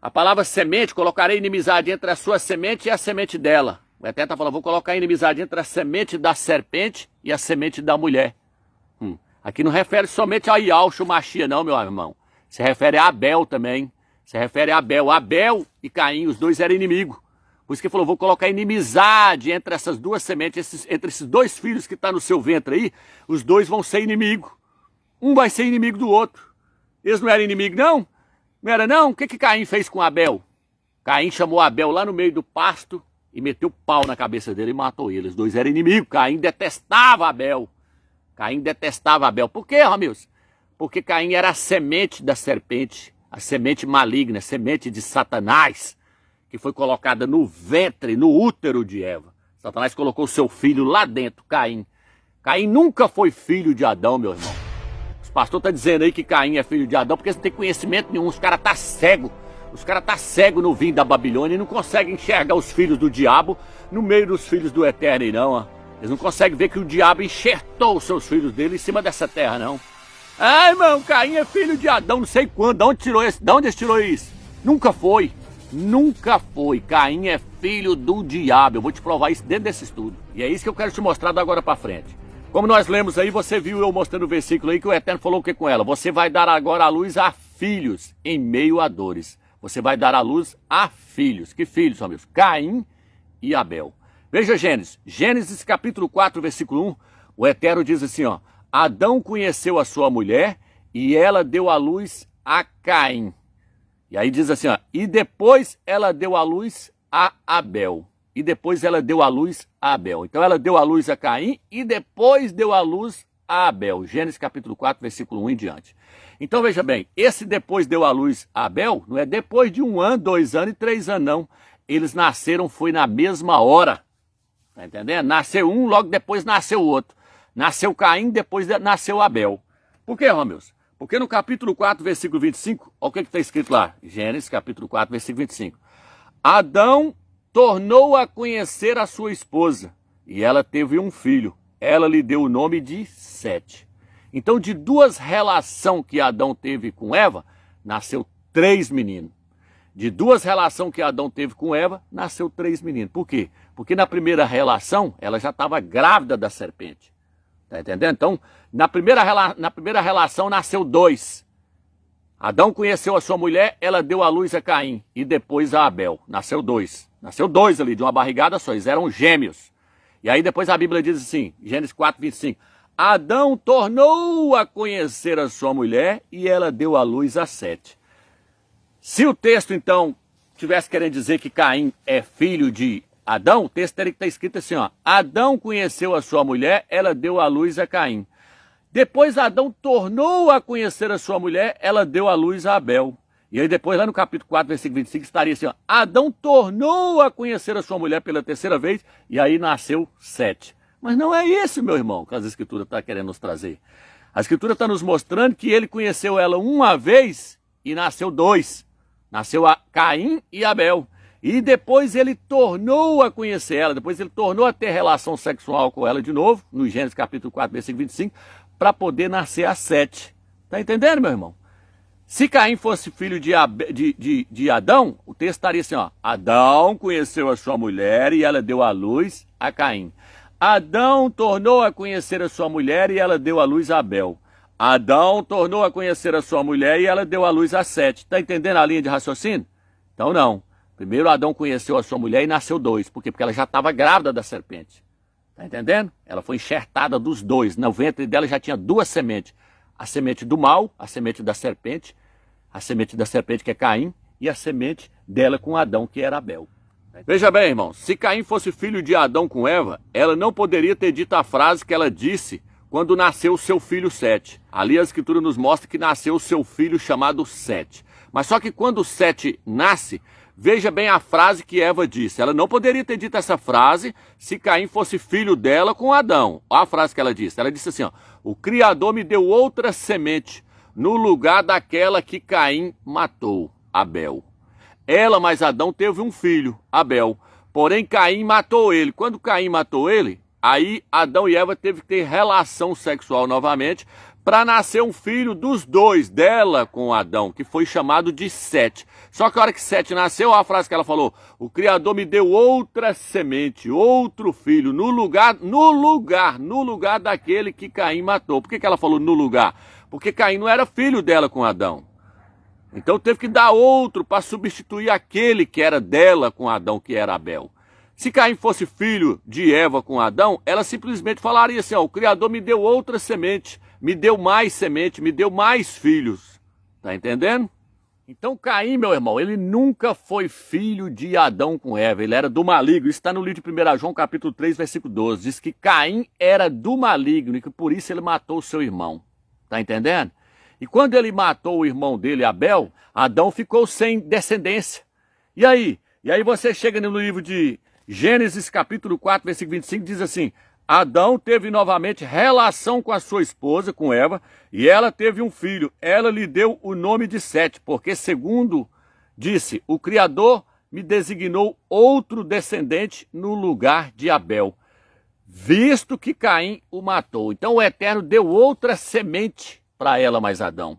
Speaker 1: a palavra semente, colocarei inimizade entre a sua semente e a semente dela. O Eterno está falando, vou colocar inimizade entre a semente da serpente e a semente da mulher. Aqui não refere somente a Yahshua Mashiach, não, meu irmão. Se refere a Abel também. Se refere a Abel. Abel e Caim, os 2 eram inimigos. Por isso que ele falou, vou colocar inimizade entre essas 2 sementes, entre esses 2 filhos que estão no seu ventre aí, os 2 vão ser inimigos. Um vai ser inimigo do outro. Eles não eram inimigos, não? Não era, não? O que Caim fez com Abel? Caim chamou Abel lá no meio do pasto e meteu pau na cabeça dele e matou ele. Os 2 eram inimigos. Caim detestava Abel. Por quê, Ramilson? Porque Caim era a semente da serpente, a semente maligna, a semente de Satanás, que foi colocada no ventre, no útero de Eva. Satanás colocou seu filho lá dentro, Caim. Caim nunca foi filho de Adão, meu irmão. Os pastores estão dizendo aí que Caim é filho de Adão porque eles não têm conhecimento nenhum. Os caras estão cegos. Os caras estão cegos no vinho da Babilônia e não conseguem enxergar os filhos do diabo no meio dos filhos do Eterno, e não, ó. Eles não conseguem ver que o diabo enxertou os seus filhos dele em cima dessa terra, não. Ah, irmão, Caim é filho de Adão, não sei quando. De onde ele tirou isso? Nunca foi. Caim é filho do diabo. Eu vou te provar isso dentro desse estudo. E é isso que eu quero te mostrar da agora para frente. Como nós lemos aí, você viu eu mostrando o versículo aí que o Eterno falou o que com ela? Você vai dar agora a luz a filhos em meio a dores. Você vai dar a luz a filhos. Que filhos, amigos? Caim e Abel. Veja Gênesis capítulo 4, versículo 1, o Eterno diz assim, ó, Adão conheceu a sua mulher e ela deu à luz a Caim. E aí diz assim, ó, e depois ela deu à luz a Abel. Então ela deu à luz a Caim e depois deu à luz a Abel. Gênesis capítulo 4, versículo 1 em diante. Então veja bem, esse depois deu à luz a Abel, não é depois de 1 ano, 2 anos e 3 anos, não. Eles nasceram, foi na mesma hora. Tá entendendo? Nasceu um, logo depois nasceu o outro. Nasceu Caim, depois nasceu Abel. Por quê, Romilson? Porque no capítulo 4, versículo 25, olha o que está escrito lá. Gênesis, capítulo 4, versículo 25. Adão tornou a conhecer a sua esposa, e ela teve um filho. Ela lhe deu o nome de Sete. Então, de duas relações que Adão teve com Eva, nasceu 3 meninos. De duas relações que Adão teve com Eva, nasceu 3 meninos. Por quê? Porque na primeira relação, ela já estava grávida da serpente. Tá entendendo? Então, na primeira relação nasceu 2. Adão conheceu a sua mulher, ela deu à luz a Caim e depois a Abel. Nasceu 2. Nasceu 2 ali, de uma barrigada só. Eles eram gêmeos. E aí depois a Bíblia diz assim, Gênesis 4, 25. Adão tornou a conhecer a sua mulher e ela deu à luz a Sete. Se o texto, então, tivesse querendo dizer que Caim é filho de Adão, o texto teria que estar escrito assim, ó. Adão conheceu a sua mulher, ela deu à luz a Caim. Depois Adão tornou a conhecer a sua mulher, ela deu à luz a Abel. E aí depois, lá no capítulo 4, versículo 25, estaria assim, ó. Adão tornou a conhecer a sua mulher pela terceira vez, e aí nasceu Sete. Mas não é isso, meu irmão, que as escrituras estão querendo nos trazer. A escritura está nos mostrando que ele conheceu ela uma vez e nasceu 2. Nasceu a Caim e Abel. E depois ele tornou a conhecer ela, depois ele tornou a ter relação sexual com ela de novo, no Gênesis capítulo 4, versículo 25, para poder nascer a Sete. Está entendendo, meu irmão? Se Caim fosse filho de Adão, o texto estaria assim, ó. Adão conheceu a sua mulher e ela deu à luz a Caim. Adão tornou a conhecer a sua mulher e ela deu à luz a Abel. Adão tornou a conhecer a sua mulher e ela deu à luz a Sete. Está entendendo a linha de raciocínio? Então não. Primeiro Adão conheceu a sua mulher e nasceu 2. Por quê? Porque ela já estava grávida da serpente. Está entendendo? Ela foi enxertada dos 2. No ventre dela já tinha 2 sementes. A semente do mal, a semente da serpente que é Caim, e a semente dela com Adão, que era Abel. Veja bem, irmão, se Caim fosse filho de Adão com Eva, ela não poderia ter dito a frase que ela disse quando nasceu o seu filho Sete. Ali a escritura nos mostra que nasceu o seu filho chamado Sete. Mas só que quando Sete nasce, veja bem a frase que Eva disse. Ela não poderia ter dito essa frase se Caim fosse filho dela com Adão. Olha a frase que ela disse. Ela disse assim, ó, o Criador me deu outra semente no lugar daquela que Caim matou, Abel. Ela mais Adão teve um filho, Abel. Porém, Caim matou ele. Quando Caim matou ele, aí Adão e Eva teve que ter relação sexual novamente para nascer um filho dos 2, dela com Adão, que foi chamado de Sete. Só que a hora que Sete nasceu, a frase que ela falou, o Criador me deu outra semente, outro filho, no lugar daquele que Caim matou. Por que ela falou no lugar? Porque Caim não era filho dela com Adão. Então teve que dar outro para substituir aquele que era dela com Adão, que era Abel. Se Caim fosse filho de Eva com Adão, ela simplesmente falaria assim, ó, o Criador me deu outra semente, me deu mais filhos. Tá entendendo? Então Caim, meu irmão, ele nunca foi filho de Adão com Eva, ele era do maligno. Isso está no livro de 1 João, capítulo 3, versículo 12. Diz que Caim era do maligno e que por isso ele matou o seu irmão. Tá entendendo? E quando ele matou o irmão dele, Abel, Adão ficou sem descendência. E aí? E aí você chega no livro de Gênesis, capítulo 4, versículo 25, diz assim, Adão teve novamente relação com a sua esposa, com Eva, e ela teve um filho. Ela lhe deu o nome de Sete, porque segundo disse, o Criador me designou outro descendente no lugar de Abel, visto que Caim o matou. Então o Eterno deu outra semente para ela mais Adão.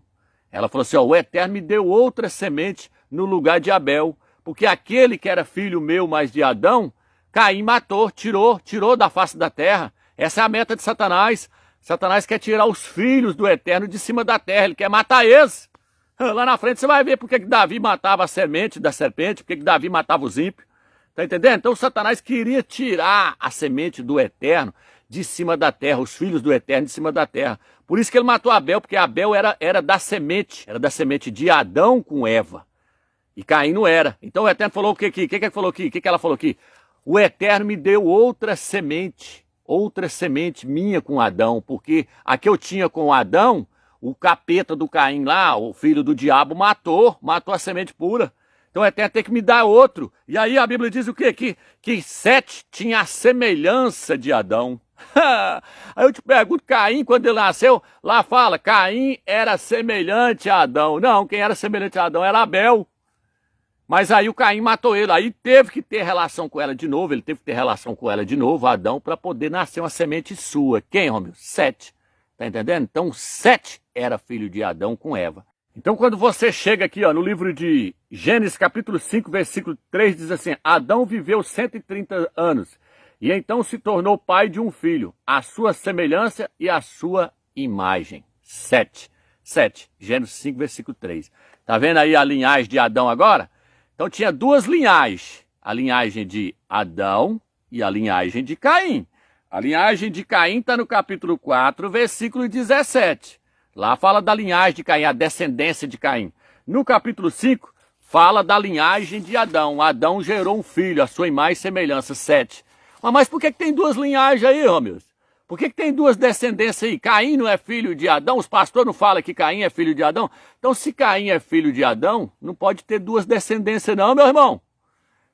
Speaker 1: Ela falou assim, ó, o Eterno me deu outra semente no lugar de Abel, porque aquele que era filho meu mais de Adão, Caim matou, tirou da face da terra. Essa é a meta de Satanás. Satanás quer tirar os filhos do Eterno de cima da terra, ele quer matar eles. Lá na frente você vai ver porque que Davi matava a semente da serpente, porque que Davi matava os ímpios. Tá entendendo? Então Satanás queria tirar a semente do Eterno de cima da terra, os filhos do Eterno de cima da terra. Por isso que ele matou Abel, porque Abel era da semente de Adão com Eva. E Caim não era. Então o Eterno falou o que aqui? O que ele falou aqui? O que ela falou aqui? O Eterno me deu outra semente minha com Adão, porque a que eu tinha com Adão, o capeta do Caim lá, o filho do diabo, matou a semente pura. Então o Eterno tem que me dar outro. E aí a Bíblia diz o quê? Que Sete tinha a semelhança de Adão. Aí eu te pergunto, Caim, quando ele nasceu, lá fala, Caim era semelhante a Adão. Não, quem era semelhante a Adão era Abel. Mas aí o Caim matou ele, aí teve que ter relação com ela de novo, ele teve que ter relação com ela de novo, Adão, para poder nascer uma semente sua. Quem, Romeu? Sete. Tá entendendo? Então, Sete era filho de Adão com Eva. Então, quando você chega aqui, ó, no livro de Gênesis, capítulo 5, versículo 3, diz assim, Adão viveu 130 anos, e então se tornou pai de um filho, a sua semelhança e a sua imagem. Sete. Gênesis 5, versículo 3. Tá vendo aí a linhagem de Adão agora? Então tinha duas linhagens, a linhagem de Adão e a linhagem de Caim. A linhagem de Caim está no capítulo 4, versículo 17. Lá fala da linhagem de Caim, a descendência de Caim. No capítulo 5, fala da linhagem de Adão. Adão gerou um filho, a sua imagem e semelhança, 7. Mas por que tem duas linhagens aí, Romeu? Por que tem duas descendências aí? Caim não é filho de Adão? Os pastores não falam que Caim é filho de Adão? Então, se Caim é filho de Adão, não pode ter duas descendências não, meu irmão.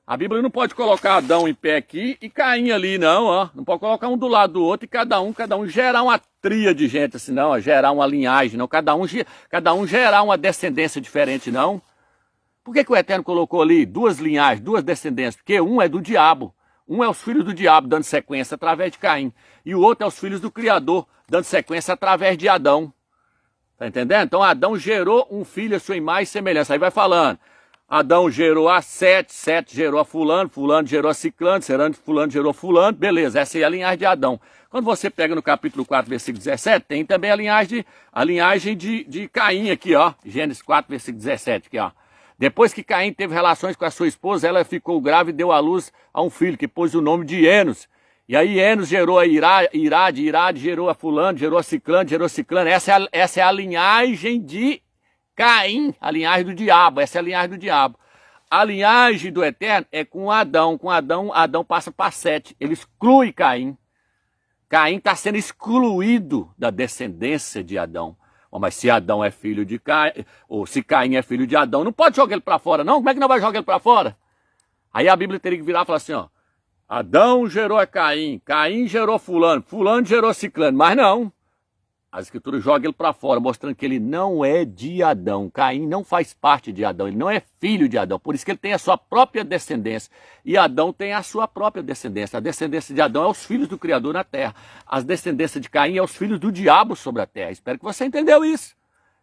Speaker 1: A Bíblia não pode colocar Adão em pé aqui e Caim ali, não, ó. Não pode colocar um do lado do outro e cada um gerar uma tria de gente assim, não, ó, gerar uma linhagem, não. Cada um gerar uma descendência diferente, não. Por que o Eterno colocou ali duas linhagens, duas descendências? Porque um é do diabo. Um é os filhos do diabo, dando sequência através de Caim. E o outro é os filhos do Criador, dando sequência através de Adão. Tá entendendo? Então Adão gerou um filho a sua imagem e semelhança. Aí vai falando. Adão gerou a Sete, Sete gerou a Fulano, Fulano gerou a Ciclano, Fulano gerou Fulano. Beleza, essa é a linhagem de Adão. Quando você pega no capítulo 4, versículo 17, tem também a linhagem de Caim aqui, ó. Gênesis 4, versículo 17, aqui, ó. Depois que Caim teve relações com a sua esposa, ela ficou grávida e deu à luz a um filho, que pôs o nome de Enos. E aí Enos gerou a Irade gerou a Fulano, gerou a Ciclano, gerou a Ciclano. Essa é a linhagem de Caim, a linhagem do diabo. Essa é a linhagem do diabo. A linhagem do Eterno é com Adão. Com Adão passa para Sete. Ele exclui Caim. Caim está sendo excluído da descendência de Adão. Mas se Adão é filho de Caim, ou se Caim é filho de Adão, não pode jogar ele para fora, não? Como é que não vai jogar ele para fora? Aí a Bíblia teria que virar e falar assim, ó. Adão gerou a Caim, Caim gerou Fulano, Fulano gerou Ciclano. Mas não. A Escritura joga ele para fora, mostrando que ele não é de Adão. Caim não faz parte de Adão, ele não é filho de Adão. Por isso que ele tem a sua própria descendência. E Adão tem a sua própria descendência. A descendência de Adão é os filhos do Criador na terra. A descendência de Caim é os filhos do diabo sobre a terra. Espero que você entendeu isso.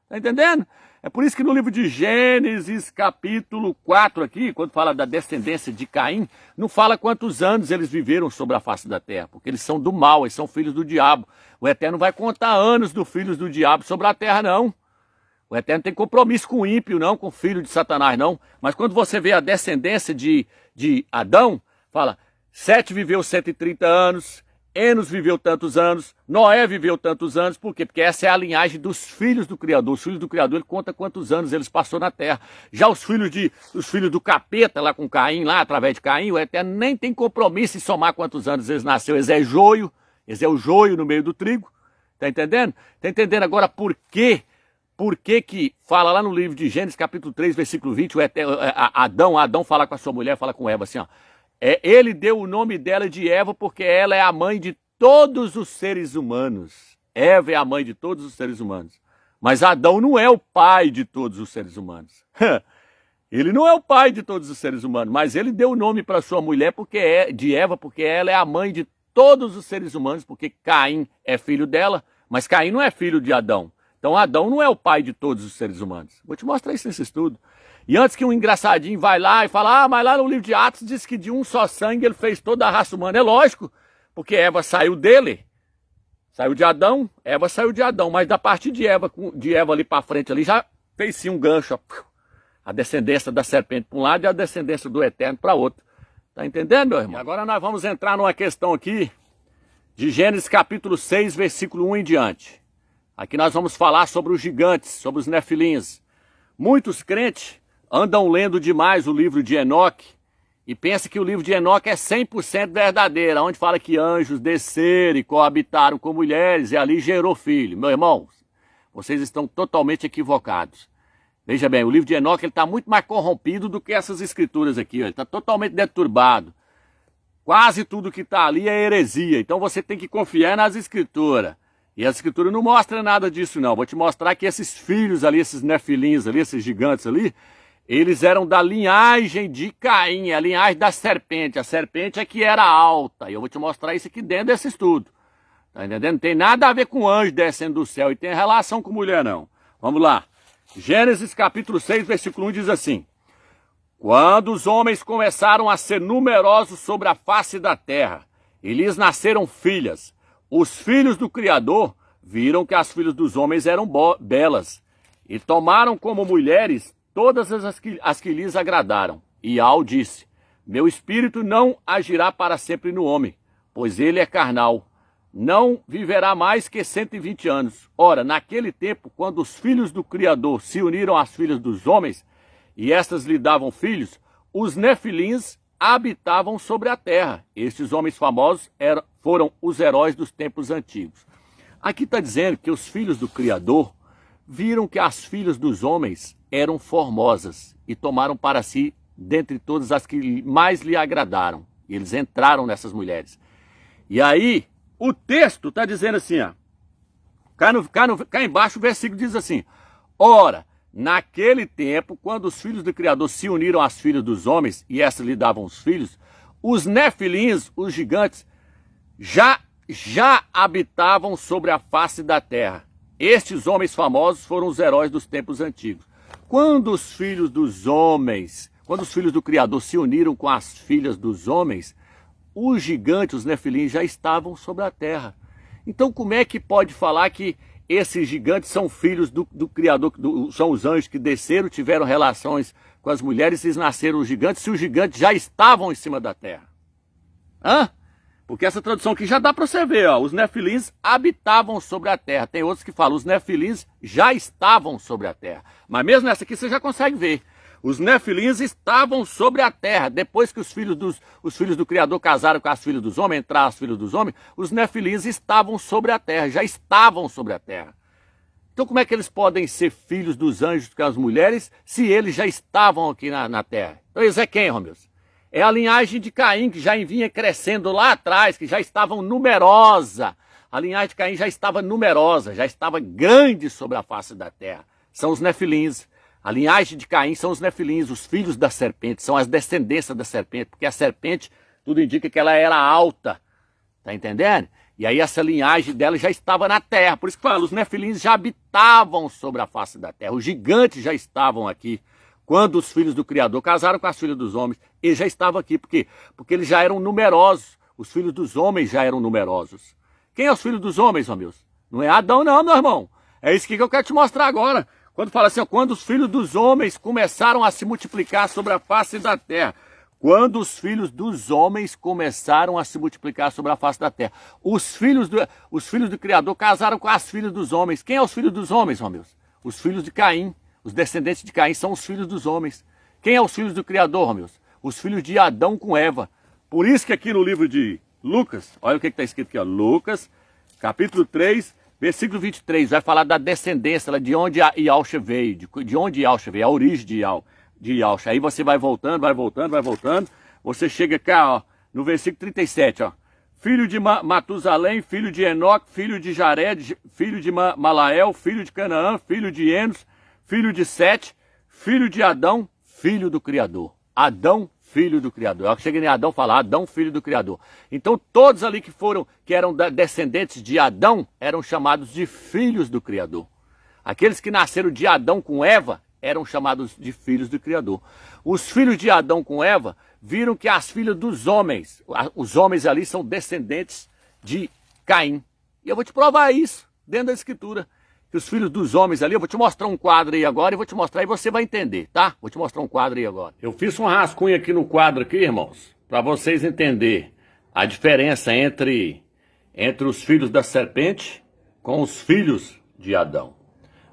Speaker 1: Está entendendo? É por isso que no livro de Gênesis, capítulo 4 aqui, quando fala da descendência de Caim, não fala quantos anos eles viveram sobre a face da terra, porque eles são do mal, eles são filhos do diabo. O Eterno vai contar anos dos filhos do diabo sobre a terra, não. O Eterno tem compromisso com o ímpio, não, com o filho de Satanás, não. Mas quando você vê a descendência de Adão, fala, Sete viveu 130 anos, Enos viveu tantos anos, Noé viveu tantos anos, por quê? Porque essa é a linhagem dos filhos do Criador. Os filhos do Criador, ele conta quantos anos eles passou na terra. Já os filhos do capeta, lá com Caim, lá através de Caim, o Eterno nem tem compromisso em somar quantos anos eles nasceram. Eles é joio, eles é o joio no meio do trigo. Tá entendendo? Tá entendendo agora por quê? Por que que fala lá no livro de Gênesis, capítulo 3, versículo 20, Adão fala com a sua mulher, fala com Eva assim, ó. Ele deu o nome dela de Eva porque ela é a mãe de todos os seres humanos. Eva é a mãe de todos os seres humanos. Mas Adão não é o pai de todos os seres humanos. Ele não é o pai de todos os seres humanos, mas ele deu o nome para sua mulher de Eva porque ela é a mãe de todos os seres humanos, porque Caim é filho dela, mas Caim não é filho de Adão. Então Adão não é o pai de todos os seres humanos. Vou te mostrar isso nesse estudo. E antes que um engraçadinho vai lá e fala, mas lá no livro de Atos diz que de um só sangue ele fez toda a raça humana. É lógico, porque Eva saiu dele, saiu de Adão, Eva saiu de Adão, mas da partir de Eva ali para frente ali já fez sim um gancho, ó, a descendência da serpente para um lado e a descendência do Eterno para outro. Tá entendendo, meu irmão? E agora nós vamos entrar numa questão aqui de Gênesis capítulo 6, versículo 1 em diante. Aqui nós vamos falar sobre os gigantes, sobre os nefilins. Muitos crentes andam lendo demais o livro de Enoque e pensam que o livro de Enoque é 100% verdadeiro, onde fala que anjos desceram e coabitaram com mulheres e ali gerou filho. Meu irmão, vocês estão totalmente equivocados. Veja bem, o livro de Enoque está muito mais corrompido do que essas escrituras aqui. Ele está totalmente deturbado. quase tudo que está ali é heresia. Então você tem que confiar nas escrituras. E as escrituras não mostram nada disso, não. Vou te mostrar que esses filhos ali, esses nefilins ali, esses gigantes ali, eles eram da linhagem de Caim, a linhagem da serpente. A serpente é que era alta. E eu vou te mostrar isso aqui dentro desse estudo. Tá entendendo? Não tem nada a ver com anjo descendo do céu. E tem relação com mulher, não. Vamos lá. Gênesis capítulo 6, versículo 1 diz assim: quando os homens começaram a ser numerosos sobre a face da terra, e lhes nasceram filhas, os filhos do Criador viram que as filhas dos homens eram belas, e tomaram como mulheres todas as que lhes agradaram. E Al disse: meu espírito não agirá para sempre no homem, pois ele é carnal, não viverá mais que 120 anos. Ora, naquele tempo, quando os filhos do Criador se uniram às filhas dos homens, e estas lhe davam filhos, os nefilins habitavam sobre a terra. Estes homens famosos foram os heróis dos tempos antigos. Aqui está dizendo que os filhos do Criador viram que as filhas dos homens eram formosas e tomaram para si, dentre todas as que mais lhe agradaram. E eles entraram nessas mulheres. E aí, o texto está dizendo assim, ó, cá embaixo o versículo diz assim: ora, naquele tempo, quando os filhos do Criador se uniram às filhas dos homens, e essas lhe davam os filhos, os nefilins, os gigantes, já habitavam sobre a face da terra. Estes homens famosos foram os heróis dos tempos antigos. Quando os filhos dos homens, quando os filhos do Criador se uniram com as filhas dos homens, os gigantes, os nefilins, já estavam sobre a terra. Então como é que pode falar que esses gigantes são filhos do Criador, são os anjos que desceram, tiveram relações com as mulheres e nasceram os gigantes, se os gigantes já estavam em cima da terra? Hã? Porque essa tradução aqui já dá para você ver, ó, os nefilins habitavam sobre a terra. Tem outros que falam, os nefilins já estavam sobre a terra. Mas mesmo nessa aqui você já consegue ver. Os nefilins estavam sobre a terra. Depois que os filhos do Criador casaram com as filhas dos homens, entraram as filhas dos homens, os nefilins estavam sobre a terra, já estavam sobre a terra. Então como é que eles podem ser filhos dos anjos com as mulheres, se eles já estavam aqui na terra? Então eles é quem, Romeus? É a linhagem de Caim, que já vinha crescendo lá atrás, que já estavam numerosa. A linhagem de Caim já estava numerosa, já estava grande sobre a face da terra. São os nefilins. A linhagem de Caim são os nefilins, os filhos da serpente, são as descendências da serpente, porque a serpente, tudo indica que ela era alta, tá entendendo? E aí essa linhagem dela já estava na terra, por isso que fala, os nefilins já habitavam sobre a face da terra, os gigantes já estavam aqui. Quando os filhos do Criador casaram com as filhas dos homens, eles já estavam aqui, por quê? Porque eles já eram numerosos, os filhos dos homens já eram numerosos. Quem é os filhos dos homens, Romeus? Não é Adão não, meu irmão, é isso que eu quero te mostrar agora. Quando fala assim, ó, quando os filhos dos homens começaram a se multiplicar sobre a face da terra. Quando os filhos dos homens começaram a se multiplicar sobre a face da terra. Os filhos do Criador casaram com as filhas dos homens. Quem é os filhos dos homens, Romeus? Os filhos de Caim. Os descendentes de Caim são os filhos dos homens. Quem é os filhos do Criador, Romeus? Os filhos de Adão com Eva. Por isso que aqui no livro de Lucas, olha o que está escrito aqui, ó, Lucas, capítulo 3, versículo 23, vai falar da descendência, de onde Yalcha veio, de onde Yalcha veio, a origem de Yalcha. Aí você vai voltando, você chega cá, ó, no versículo 37, ó. Filho de Matusalém, filho de Enoque, filho de Jared, filho de Malael, filho de Canaã, filho de Enos, filho de Sete, filho de Adão, filho do Criador. Adão, filho do Criador. Eu cheguei em Adão falar, Adão, filho do Criador. Então todos ali que eram descendentes de Adão, eram chamados de filhos do Criador. Aqueles que nasceram de Adão com Eva, eram chamados de filhos do Criador. Os filhos de Adão com Eva, viram que as filhas dos homens, os homens ali são descendentes de Caim. E eu vou te provar isso, dentro da Escritura. Que os filhos dos homens ali, eu vou te mostrar um quadro aí agora e vou te mostrar e você vai entender, tá? Vou te mostrar um quadro aí agora. Eu fiz um rascunho aqui no quadro aqui, irmãos, para vocês entenderem a diferença entre os filhos da serpente com os filhos de Adão.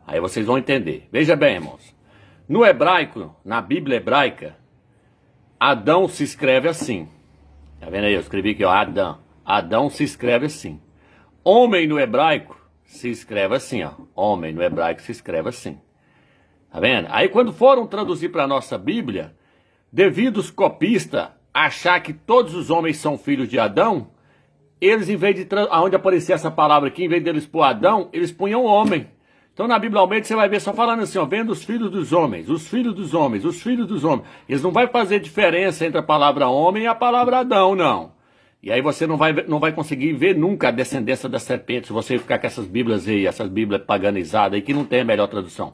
Speaker 1: Aí vocês vão entender. Veja bem, irmãos. No hebraico, na Bíblia hebraica, Adão se escreve assim. Tá vendo aí? Eu escrevi aqui, ó, Adão. Adão se escreve assim. Homem no hebraico se escreve assim, ó. Homem no hebraico se escreve assim. Tá vendo? Aí quando foram traduzir para a nossa Bíblia, devido os copistas achar que todos os homens são filhos de Adão, eles, em vez de, onde aparecia essa palavra aqui, em vez deles pôr Adão, eles punham homem. Então na Bíblia Almeida você vai ver só falando assim, ó, vendo os filhos dos homens, os filhos dos homens, os filhos dos homens. Eles não vai fazer diferença entre a palavra homem e a palavra Adão, não. E aí você não vai conseguir ver nunca a descendência da serpente, se você ficar com essas Bíblias aí, essas Bíblias paganizadas aí, que não tem a melhor tradução.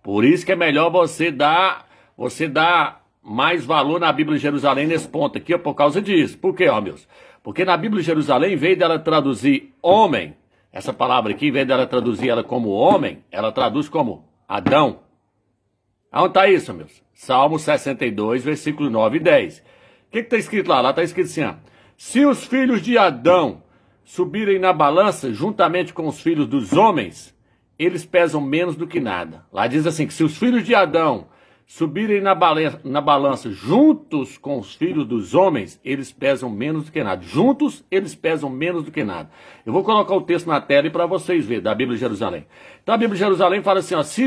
Speaker 1: Por isso que é melhor você dar mais valor na Bíblia de Jerusalém nesse ponto aqui, ó, por causa disso. Por quê, ó, meus? Porque na Bíblia de Jerusalém, em vez dela traduzir homem, essa palavra aqui, em vez dela traduzir ela como homem, ela traduz como Adão. Aonde está isso, meus? Salmo 62, versículo 9 e 10. O que está escrito lá? Lá está escrito assim, ó. Se os filhos de Adão subirem na balança juntamente com os filhos dos homens, eles pesam menos do que nada. Lá diz assim, que se os filhos de Adão subirem na balança juntos com os filhos dos homens, eles pesam menos do que nada. Juntos, eles pesam menos do que nada. Eu vou colocar o texto na tela para vocês verem, da Bíblia de Jerusalém. Então a Bíblia de Jerusalém fala assim, ó, se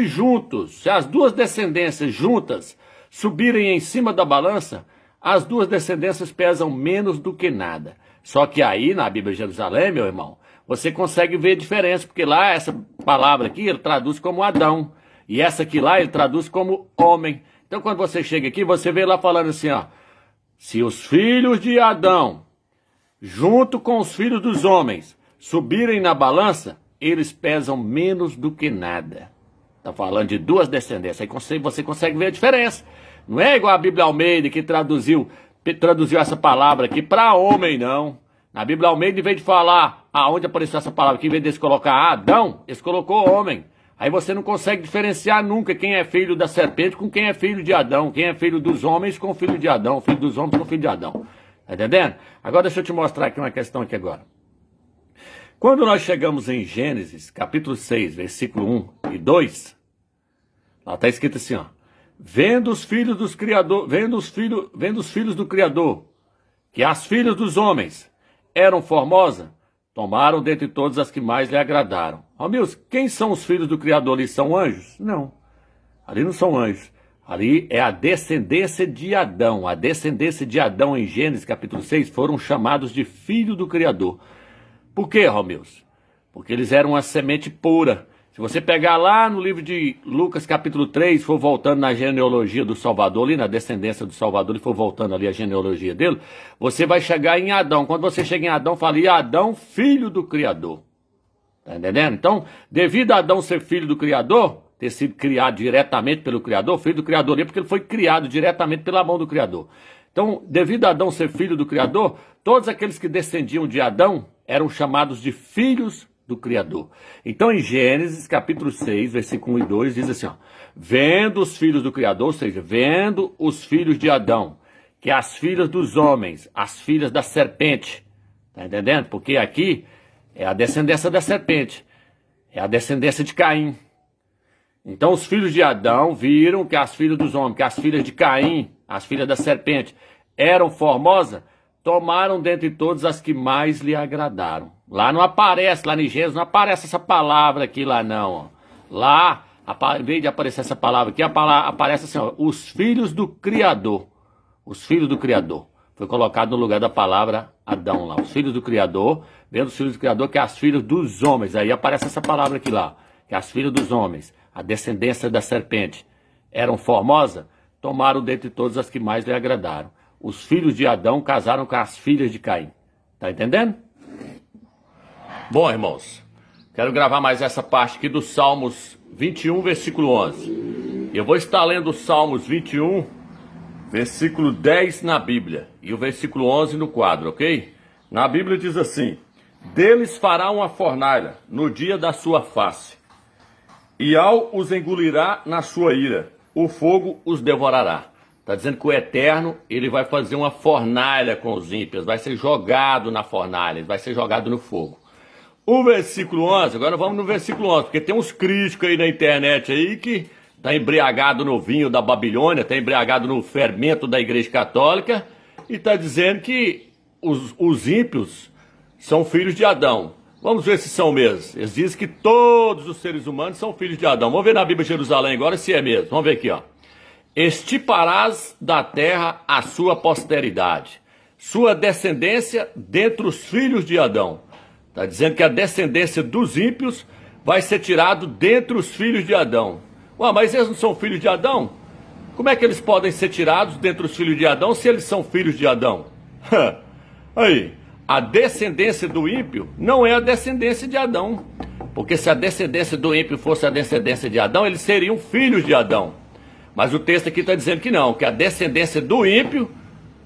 Speaker 1: as duas descendências juntas subirem em cima da balança, as duas descendências pesam menos do que nada. Só que aí, na Bíblia de Jerusalém, meu irmão, você consegue ver a diferença, porque lá essa palavra aqui, ele traduz como Adão. E essa aqui lá, ele traduz como homem. Então, quando você chega aqui, você vê lá falando assim, ó. Se os filhos de Adão, junto com os filhos dos homens, subirem na balança, eles pesam menos do que nada. Está falando de duas descendências. Aí você consegue ver a diferença. Não é igual a Bíblia Almeida, que traduziu essa palavra aqui para homem, não. Na Bíblia Almeida, em vez de falar aonde apareceu essa palavra aqui, em vez de eles colocar Adão, eles colocou homem. Aí você não consegue diferenciar nunca quem é filho da serpente com quem é filho de Adão. Quem é filho dos homens com filho de Adão. Filho dos homens com filho de Adão. Tá entendendo? Agora deixa eu te mostrar aqui uma questão aqui agora. Quando nós chegamos em Gênesis, capítulo 6, versículo 1 e 2, lá está escrito assim, ó. Vendo os filhos do Criador, que as filhas dos homens eram formosas, tomaram dentre todas as que mais lhe agradaram. Ó, meus, quem são os filhos do Criador ali? São anjos? Não. Ali não são anjos. Ali é a descendência de Adão. A descendência de Adão em Gênesis capítulo 6 foram chamados de filho do Criador. Por quê, Romeus? Porque eles eram uma semente pura. Se você pegar lá no livro de Lucas capítulo 3, for voltando na genealogia do Salvador, ali na descendência do Salvador, e for voltando ali a genealogia dele, você vai chegar em Adão. Quando você chega em Adão, fala, e Adão, filho do Criador. Tá entendendo? Então, devido a Adão ser filho do Criador, ter sido criado diretamente pelo Criador, filho do Criador ali, porque ele foi criado diretamente pela mão do Criador. Então, devido a Adão ser filho do Criador, todos aqueles que descendiam de Adão eram chamados de filhos do Criador. Então, em Gênesis, capítulo 6, versículo 1 e 2, diz assim, ó, vendo os filhos do Criador, ou seja, vendo os filhos de Adão, que as filhas dos homens, as filhas da serpente, tá entendendo? Porque aqui é a descendência da serpente, é a descendência de Caim. Então, os filhos de Adão viram que as filhas dos homens, que as filhas de Caim, as filhas da serpente, eram formosas, tomaram dentre todas as que mais lhe agradaram. Lá não aparece, lá em Gênesis não aparece essa palavra aqui, lá não. Ó. Lá, em vez de aparecer essa palavra aqui, aparece assim, ó, os filhos do Criador. Os filhos do Criador. Foi colocado no lugar da palavra Adão lá. Os filhos do Criador, vendo os filhos do Criador, que é as filhas dos homens. Aí aparece essa palavra aqui lá, que é as filhas dos homens, a descendência da serpente, eram formosas, tomaram dentre todas as que mais lhe agradaram. Os filhos de Adão casaram com as filhas de Caim. Tá entendendo? Bom, irmãos, quero gravar mais essa parte aqui dos Salmos 21, versículo 11. Eu vou estar lendo os Salmos 21, versículo 10 na Bíblia e o versículo 11 no quadro, ok? Na Bíblia diz assim, deles fará uma fornalha no dia da sua face, e ao os engolirá na sua ira, o fogo os devorará. Está dizendo que o Eterno, ele vai fazer uma fornalha com os ímpios, vai ser jogado na fornalha, vai ser jogado no fogo. O versículo 11, agora vamos no versículo 11, porque tem uns críticos aí na internet aí que está embriagado no vinho da Babilônia, está embriagado no fermento da Igreja Católica e está dizendo que os ímpios são filhos de Adão. Vamos ver se são mesmo. Eles dizem que todos os seres humanos são filhos de Adão. Vamos ver na Bíblia de Jerusalém agora se é mesmo. Vamos ver aqui, ó. Extirparás da terra a sua posteridade, sua descendência dentre os filhos de Adão. Está dizendo que a descendência dos ímpios vai ser tirado dentre os filhos de Adão. Ué, mas eles não são filhos de Adão? Como é que eles podem ser tirados dentre os filhos de Adão se eles são filhos de Adão? Aí, a descendência do ímpio não é a descendência de Adão. Porque se a descendência do ímpio fosse a descendência de Adão, eles seriam filhos de Adão. Mas o texto aqui está dizendo que não, que a descendência do ímpio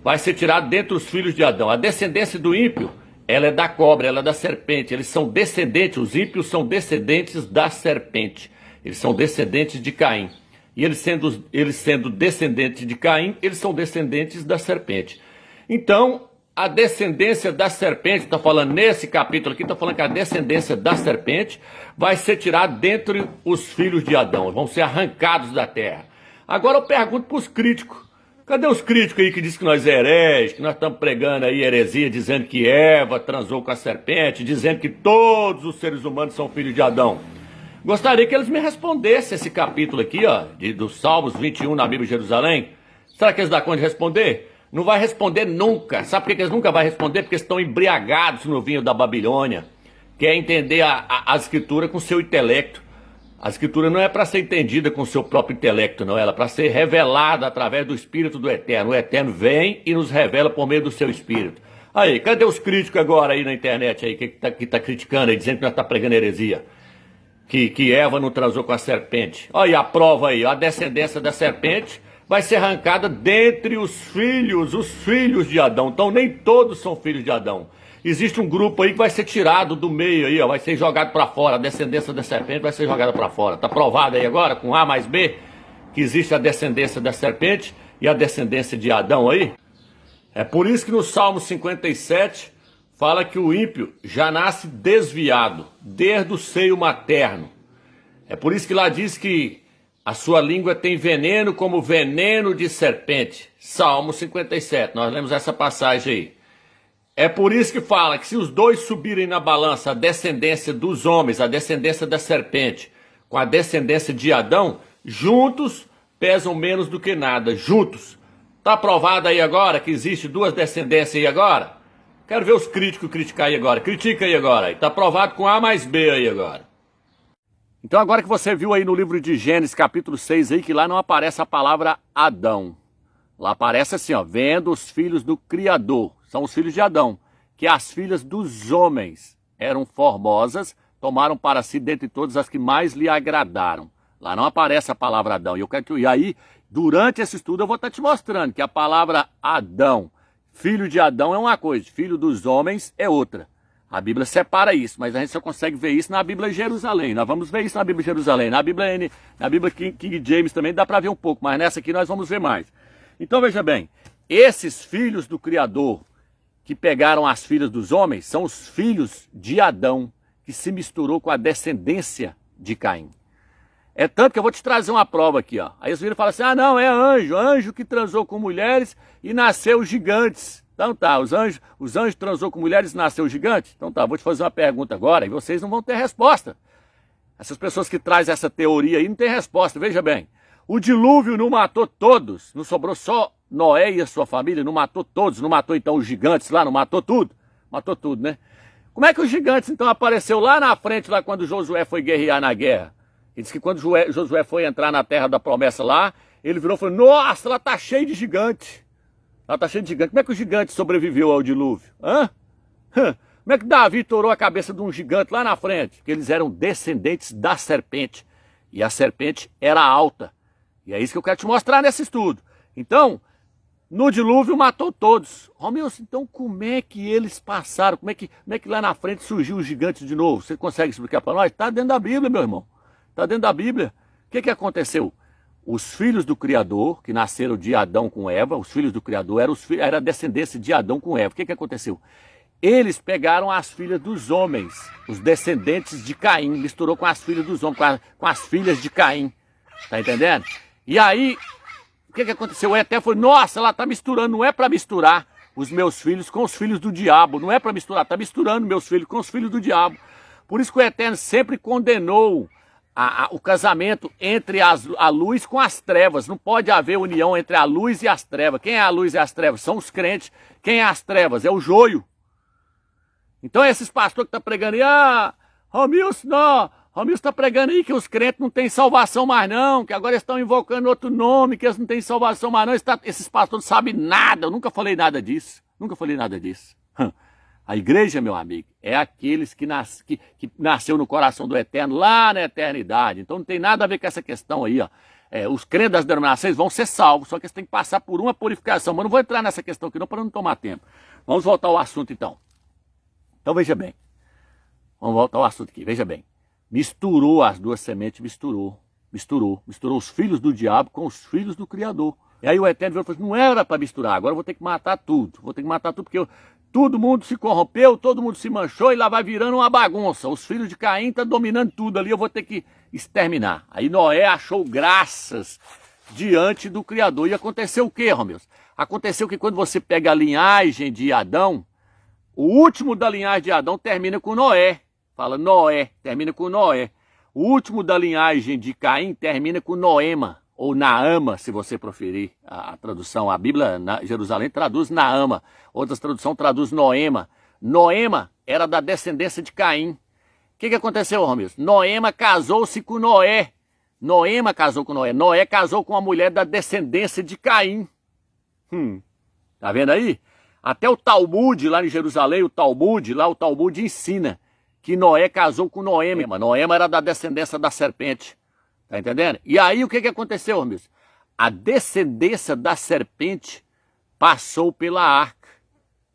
Speaker 1: vai ser tirada dentre os filhos de Adão. A descendência do ímpio, ela é da cobra, ela é da serpente. Eles são descendentes, os ímpios são descendentes da serpente. Eles são descendentes de Caim. E eles sendo descendentes de Caim, eles são descendentes da serpente. Então, a descendência da serpente, está falando nesse capítulo aqui, está falando que a descendência da serpente vai ser tirada dentre os filhos de Adão. Vão ser arrancados da terra. Agora eu pergunto para os críticos. Cadê os críticos aí que dizem que nós é herege, que nós estamos pregando aí heresia, dizendo que Eva transou com a serpente, dizendo que todos os seres humanos são filhos de Adão? Gostaria que eles me respondessem esse capítulo aqui, ó, dos Salmos 21 na Bíblia de Jerusalém. Será que eles dão conta de responder? Não vai responder nunca. Sabe por que eles nunca vão responder? Porque estão embriagados no vinho da Babilônia. Quer entender a escritura com seu intelecto. A escritura não é para ser entendida com o seu próprio intelecto, não. Ela é para ser revelada através do Espírito do Eterno. O Eterno vem e nos revela por meio do seu Espírito. Aí, cadê os críticos agora aí na internet aí, que tá criticando aí, dizendo que nós está pregando heresia? Que Eva não transou com a serpente. Olha a prova aí, a descendência da serpente vai ser arrancada dentre os filhos de Adão. Então nem todos são filhos de Adão. Existe um grupo aí que vai ser tirado do meio aí, ó, vai ser jogado para fora. A descendência da serpente vai ser jogada para fora. Está provado aí agora, com A mais B, que existe a descendência da serpente e a descendência de Adão aí. É por isso que no Salmo 57 fala que o ímpio já nasce desviado, desde o seio materno. É por isso que lá diz que a sua língua tem veneno como veneno de serpente. Salmo 57, nós lemos essa passagem aí. É por isso que fala que se os dois subirem na balança, a descendência dos homens, a descendência da serpente, com a descendência de Adão, juntos pesam menos do que nada, juntos. Está provado aí agora que existe duas descendências aí agora? Quero ver os críticos criticar aí agora. Critica aí agora. Está provado com A mais B aí agora. Então agora que você viu aí no livro de Gênesis, capítulo 6 aí, que lá não aparece a palavra Adão. Lá aparece assim, ó, vendo os filhos do Criador. São os filhos de Adão, que as filhas dos homens eram formosas, tomaram para si dentre todas as que mais lhe agradaram. Lá não aparece a palavra Adão. E aí, durante esse estudo, eu vou estar te mostrando que a palavra Adão, filho de Adão é uma coisa, filho dos homens é outra. A Bíblia separa isso, mas a gente só consegue ver isso na Bíblia de Jerusalém. Nós vamos ver isso na Bíblia de Jerusalém. Na Bíblia King James também dá para ver um pouco, mas nessa aqui nós vamos ver mais. Então veja bem, esses filhos do Criador, que pegaram as filhas dos homens, são os filhos de Adão, que se misturou com a descendência de Caim. É tanto que eu vou te trazer uma prova aqui, ó. Aí os filhos falam assim, ah não, é anjo que transou com mulheres e nasceu gigantes. Então tá, os anjos transou com mulheres e nasceu gigantes? Então tá, vou te fazer uma pergunta agora e vocês não vão ter resposta. Essas pessoas que trazem essa teoria aí não tem resposta, veja bem. O dilúvio não matou todos, não sobrou só Noé e a sua família, não matou todos, não matou então os gigantes lá, não matou tudo? Matou tudo, né? Como é que os gigantes então apareceu lá na frente, lá quando Josué foi guerrear na guerra? Ele disse que quando Josué foi entrar na terra da promessa lá, ele virou e falou, nossa, lá tá cheio de gigante. Lá tá cheio de gigante. Como é que o gigante sobreviveu ao dilúvio? Hã? Como é que Davi torou a cabeça de um gigante lá na frente? Porque eles eram descendentes da serpente. E a serpente era alta. E é isso que eu quero te mostrar nesse estudo. Então, no dilúvio matou todos. Romeu, então como é que eles passaram? Como é que lá na frente surgiu os gigantes de novo? Você consegue explicar para nós? Está dentro da Bíblia, meu irmão. Está dentro da Bíblia. O que aconteceu? Os filhos do Criador, que nasceram de Adão com Eva, os filhos do Criador, era a descendência de Adão com Eva. O que aconteceu? Eles pegaram as filhas dos homens, os descendentes de Caim, misturou com as filhas dos homens, com as filhas de Caim. Tá entendendo? E aí, o que aconteceu? O Eterno falou, nossa, ela está misturando, não é para misturar os meus filhos com os filhos do diabo, não é para misturar, está misturando meus filhos com os filhos do diabo. Por isso que o Eterno sempre condenou o casamento entre a luz com as trevas. Não pode haver união entre a luz e as trevas. Quem é a luz e as trevas? São os crentes. Quem é as trevas? É o joio. Então esses pastores que estão pregando aí, Romilson, não, Romilson está pregando aí que os crentes não têm salvação mais não, que agora estão invocando outro nome, que eles não têm salvação mais não. Esses pastores não sabem nada, eu nunca falei nada disso. Nunca falei nada disso. A igreja, meu amigo, é aqueles que nasceu no coração do Eterno, lá na eternidade. Então não tem nada a ver com essa questão aí, ó. Os crentes das denominações vão ser salvos, só que eles têm que passar por uma purificação. Mas não vou entrar nessa questão aqui não, para não tomar tempo. Vamos voltar ao assunto então. Então veja bem. Vamos voltar ao assunto aqui, veja bem. Misturou as duas sementes, misturou os filhos do diabo com os filhos do Criador. E aí o Eterno falou, não era para misturar, agora eu vou ter que matar tudo. Vou ter que matar tudo porque todo mundo se corrompeu, todo mundo se manchou e lá vai virando uma bagunça. Os filhos de Caim estão dominando tudo ali, eu vou ter que exterminar. Aí Noé achou graças diante do Criador. E aconteceu o quê, Romeus? Aconteceu que quando você pega a linhagem de Adão, o último da linhagem de Adão termina com Noé. Fala Noé, termina com Noé. O último da linhagem de Caim termina com Noema, ou Naama, se você preferir a tradução. A Bíblia, Jerusalém, traduz Naama. Outras traduções traduz Noema. Noema era da descendência de Caim. O que aconteceu, Romilson? Noema casou-se com Noé. Noema casou com Noé. Noé casou com uma mulher da descendência de Caim. Tá vendo aí? Até o Talmud, lá em Jerusalém, o Talmud ensina que Noé casou com Noema. Noema era da descendência da serpente. Tá entendendo? E aí o que aconteceu, Romilson? A descendência da serpente passou pela arca.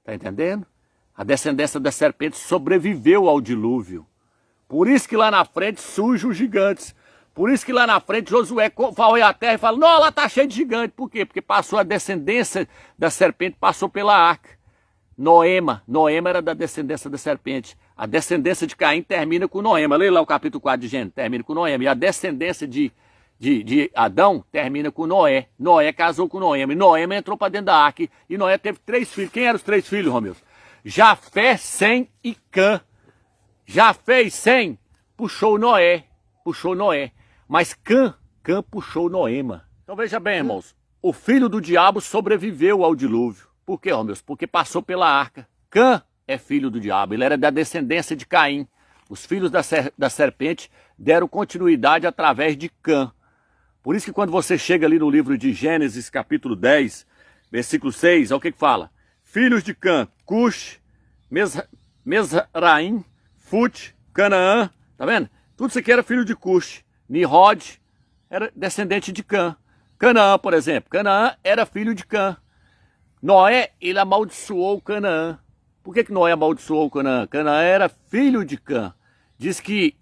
Speaker 1: Tá entendendo? A descendência da serpente sobreviveu ao dilúvio. Por isso que lá na frente surgem os gigantes. Por isso que lá na frente Josué vai à terra e fala, não, lá tá cheio de gigante. Por quê? Porque passou a descendência da serpente, passou pela arca. Noema era da descendência da serpente. A descendência de Caim termina com Noema. Leia lá o capítulo 4 de Gênesis, termina com Noema. E a descendência de Adão termina com Noé. Noé casou com Noema. E Noema entrou para dentro da arca. E Noé teve 3 filhos. Quem eram os 3 filhos, Romeu? Jafé, Sem e Cã. Jafé e Sem puxou Noé. Mas Cã puxou Noema. Então veja bem, irmãos. O filho do diabo sobreviveu ao dilúvio. Por quê, Romeu? Porque passou pela arca. Cã é filho do diabo, ele era da descendência de Caim. Os filhos da serpente deram continuidade através de Cã. Por isso que quando você chega ali no livro de Gênesis, capítulo 10, versículo 6, olha o que fala. Filhos de Cã, Cush, Mesraim, Fut, Canaã, tá vendo? Tudo isso aqui era filho de Cush. Nimrod era descendente de Cã. Canaã, por exemplo, Canaã era filho de Cã. Noé, ele amaldiçoou Canaã. Por que Noé amaldiçoou Canaã? Canaã era filho de Cã. Diz que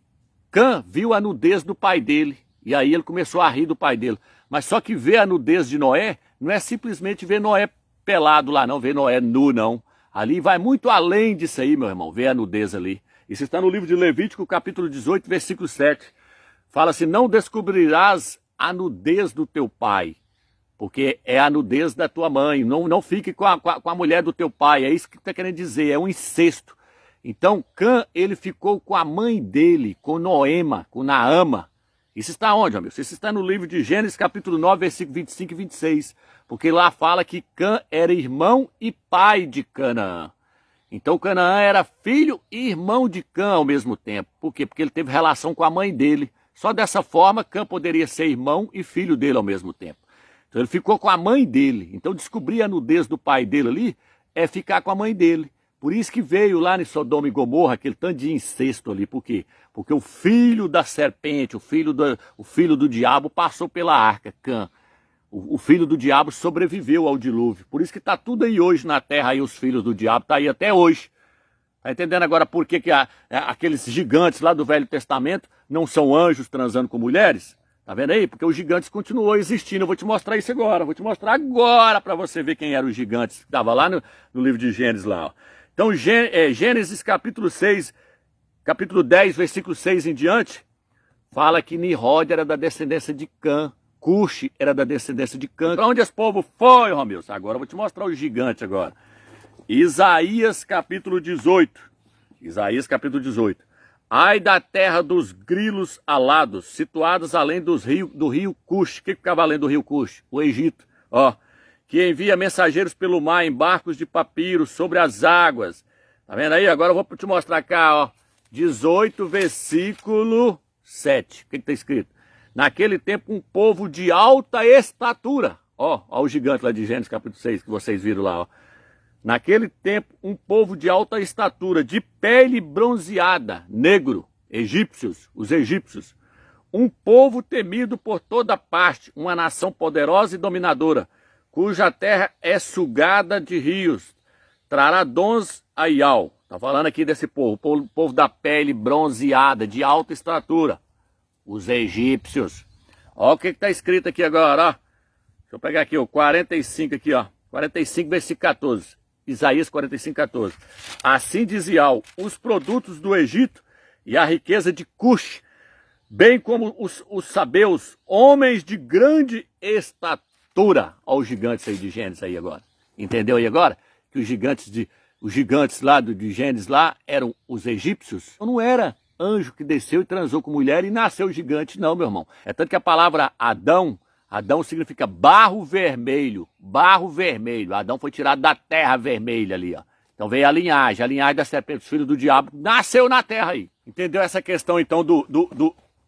Speaker 1: Cã viu a nudez do pai dele. E aí ele começou a rir do pai dele. Mas só que ver a nudez de Noé não é simplesmente ver Noé pelado lá não, ver Noé nu não. Ali vai muito além disso aí, meu irmão, ver a nudez ali. Isso está no livro de Levítico, capítulo 18, versículo 7. Fala assim, não descobrirás a nudez do teu pai, porque é a nudez da tua mãe. Não fique com a mulher do teu pai. É isso que está querendo dizer, é um incesto. Então, Cã, ele ficou com a mãe dele, com Noema, com Naama. Isso está onde, amigo? Isso está no livro de Gênesis, capítulo 9, versículo 25 e 26. Porque lá fala que Cã era irmão e pai de Canaã. Então, Canaã era filho e irmão de Cã ao mesmo tempo. Por quê? Porque ele teve relação com a mãe dele. Só dessa forma, Cã poderia ser irmão e filho dele ao mesmo tempo. Então, ele ficou com a mãe dele. Então, descobrir a nudez do pai dele ali é ficar com a mãe dele. Por isso que veio lá em Sodoma e Gomorra aquele tanto de incesto ali. Por quê? Porque o filho da serpente, o filho do diabo passou pela arca, Cã. O filho do diabo sobreviveu ao dilúvio. Por isso que está tudo aí hoje na terra, aí os filhos do diabo, está aí até hoje. Está entendendo agora por que aqueles gigantes lá do Velho Testamento não são anjos transando com mulheres? Tá vendo aí? Porque os gigantes continuam existindo. Eu vou te mostrar isso agora. Vou te mostrar agora para você ver quem eram os gigantes. Estava lá no livro de Gênesis lá. Ó. Então, Gênesis capítulo 6, capítulo 10, versículo 6 em diante, fala que Nimrod era da descendência de Cã. Cush era da descendência de Cã. Para onde esse povo foi, Romeu? Agora eu vou te mostrar o gigante agora. Isaías capítulo 18. Isaías capítulo 18. Ai da terra dos grilos alados, situados além do rio Cush. O que ficava além do rio Cush? O Egito. Ó, que envia mensageiros pelo mar em barcos de papiro sobre as águas. Tá vendo aí? Agora eu vou te mostrar cá, ó. 18, versículo 7. O que está escrito? Naquele tempo um povo de alta estatura. Ó o gigante lá de Gênesis capítulo 6 que vocês viram lá, ó. Naquele tempo, um povo de alta estatura, de pele bronzeada, negro, egípcios, os egípcios. Um povo temido por toda parte, uma nação poderosa e dominadora, cuja terra é sugada de rios. Trará dons a Ial. Está falando aqui desse povo, o povo da pele bronzeada, de alta estatura. Os egípcios. Olha o que está escrito aqui agora, ó. Deixa eu pegar aqui, ó, 45 aqui, ó. 45, versículo 14. Isaías 45, 14. Assim diz Ial, os produtos do Egito e a riqueza de Cush, bem como os sabeus, homens de grande estatura. Olha os gigantes aí de Gênesis aí agora. Entendeu aí agora? Que os gigantes lá de Gênesis lá eram os egípcios. Não era anjo que desceu e transou com mulher e nasceu gigante, não, meu irmão. É tanto que a palavra Adão significa barro vermelho, barro vermelho. Adão foi tirado da terra vermelha ali, ó. Então veio a linhagem da serpente, os filhos do diabo, nasceu na terra aí. Entendeu essa questão então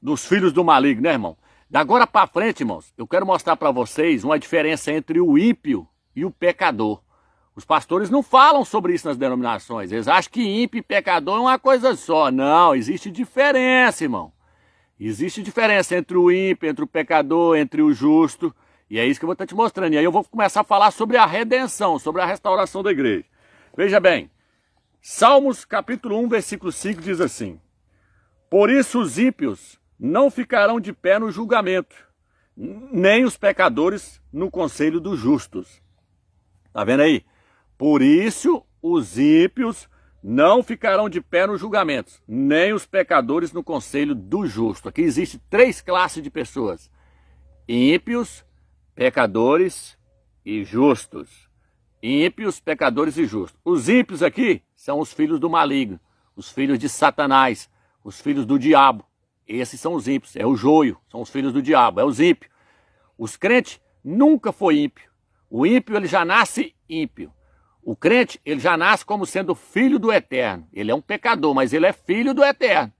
Speaker 1: dos filhos do maligno, né, irmão? Da agora para frente, irmãos, eu quero mostrar para vocês uma diferença entre o ímpio e o pecador. Os pastores não falam sobre isso nas denominações. Eles acham que ímpio e pecador é uma coisa só. Não, existe diferença, irmão. Existe diferença entre o ímpio, entre o pecador, entre o justo. E é isso que eu vou estar te mostrando. E aí eu vou começar a falar sobre a redenção, sobre a restauração da igreja. Veja bem, Salmos capítulo 1, versículo 5 diz assim: por isso os ímpios não ficarão de pé no julgamento, nem os pecadores no conselho dos justos. Tá vendo aí? Por isso os ímpios não ficarão de pé nos julgamentos, nem os pecadores no conselho do justo. Aqui existe 3 classes de pessoas: ímpios, pecadores e justos. Ímpios, pecadores e justos. Os ímpios aqui são os filhos do maligno, os filhos de Satanás, os filhos do diabo. Esses são os ímpios, é o joio, são os filhos do diabo, é os ímpios. Os crentes nunca foi ímpio. O ímpio ele já nasce ímpio. O crente, ele já nasce como sendo filho do Eterno. Ele é um pecador, mas ele é filho do Eterno.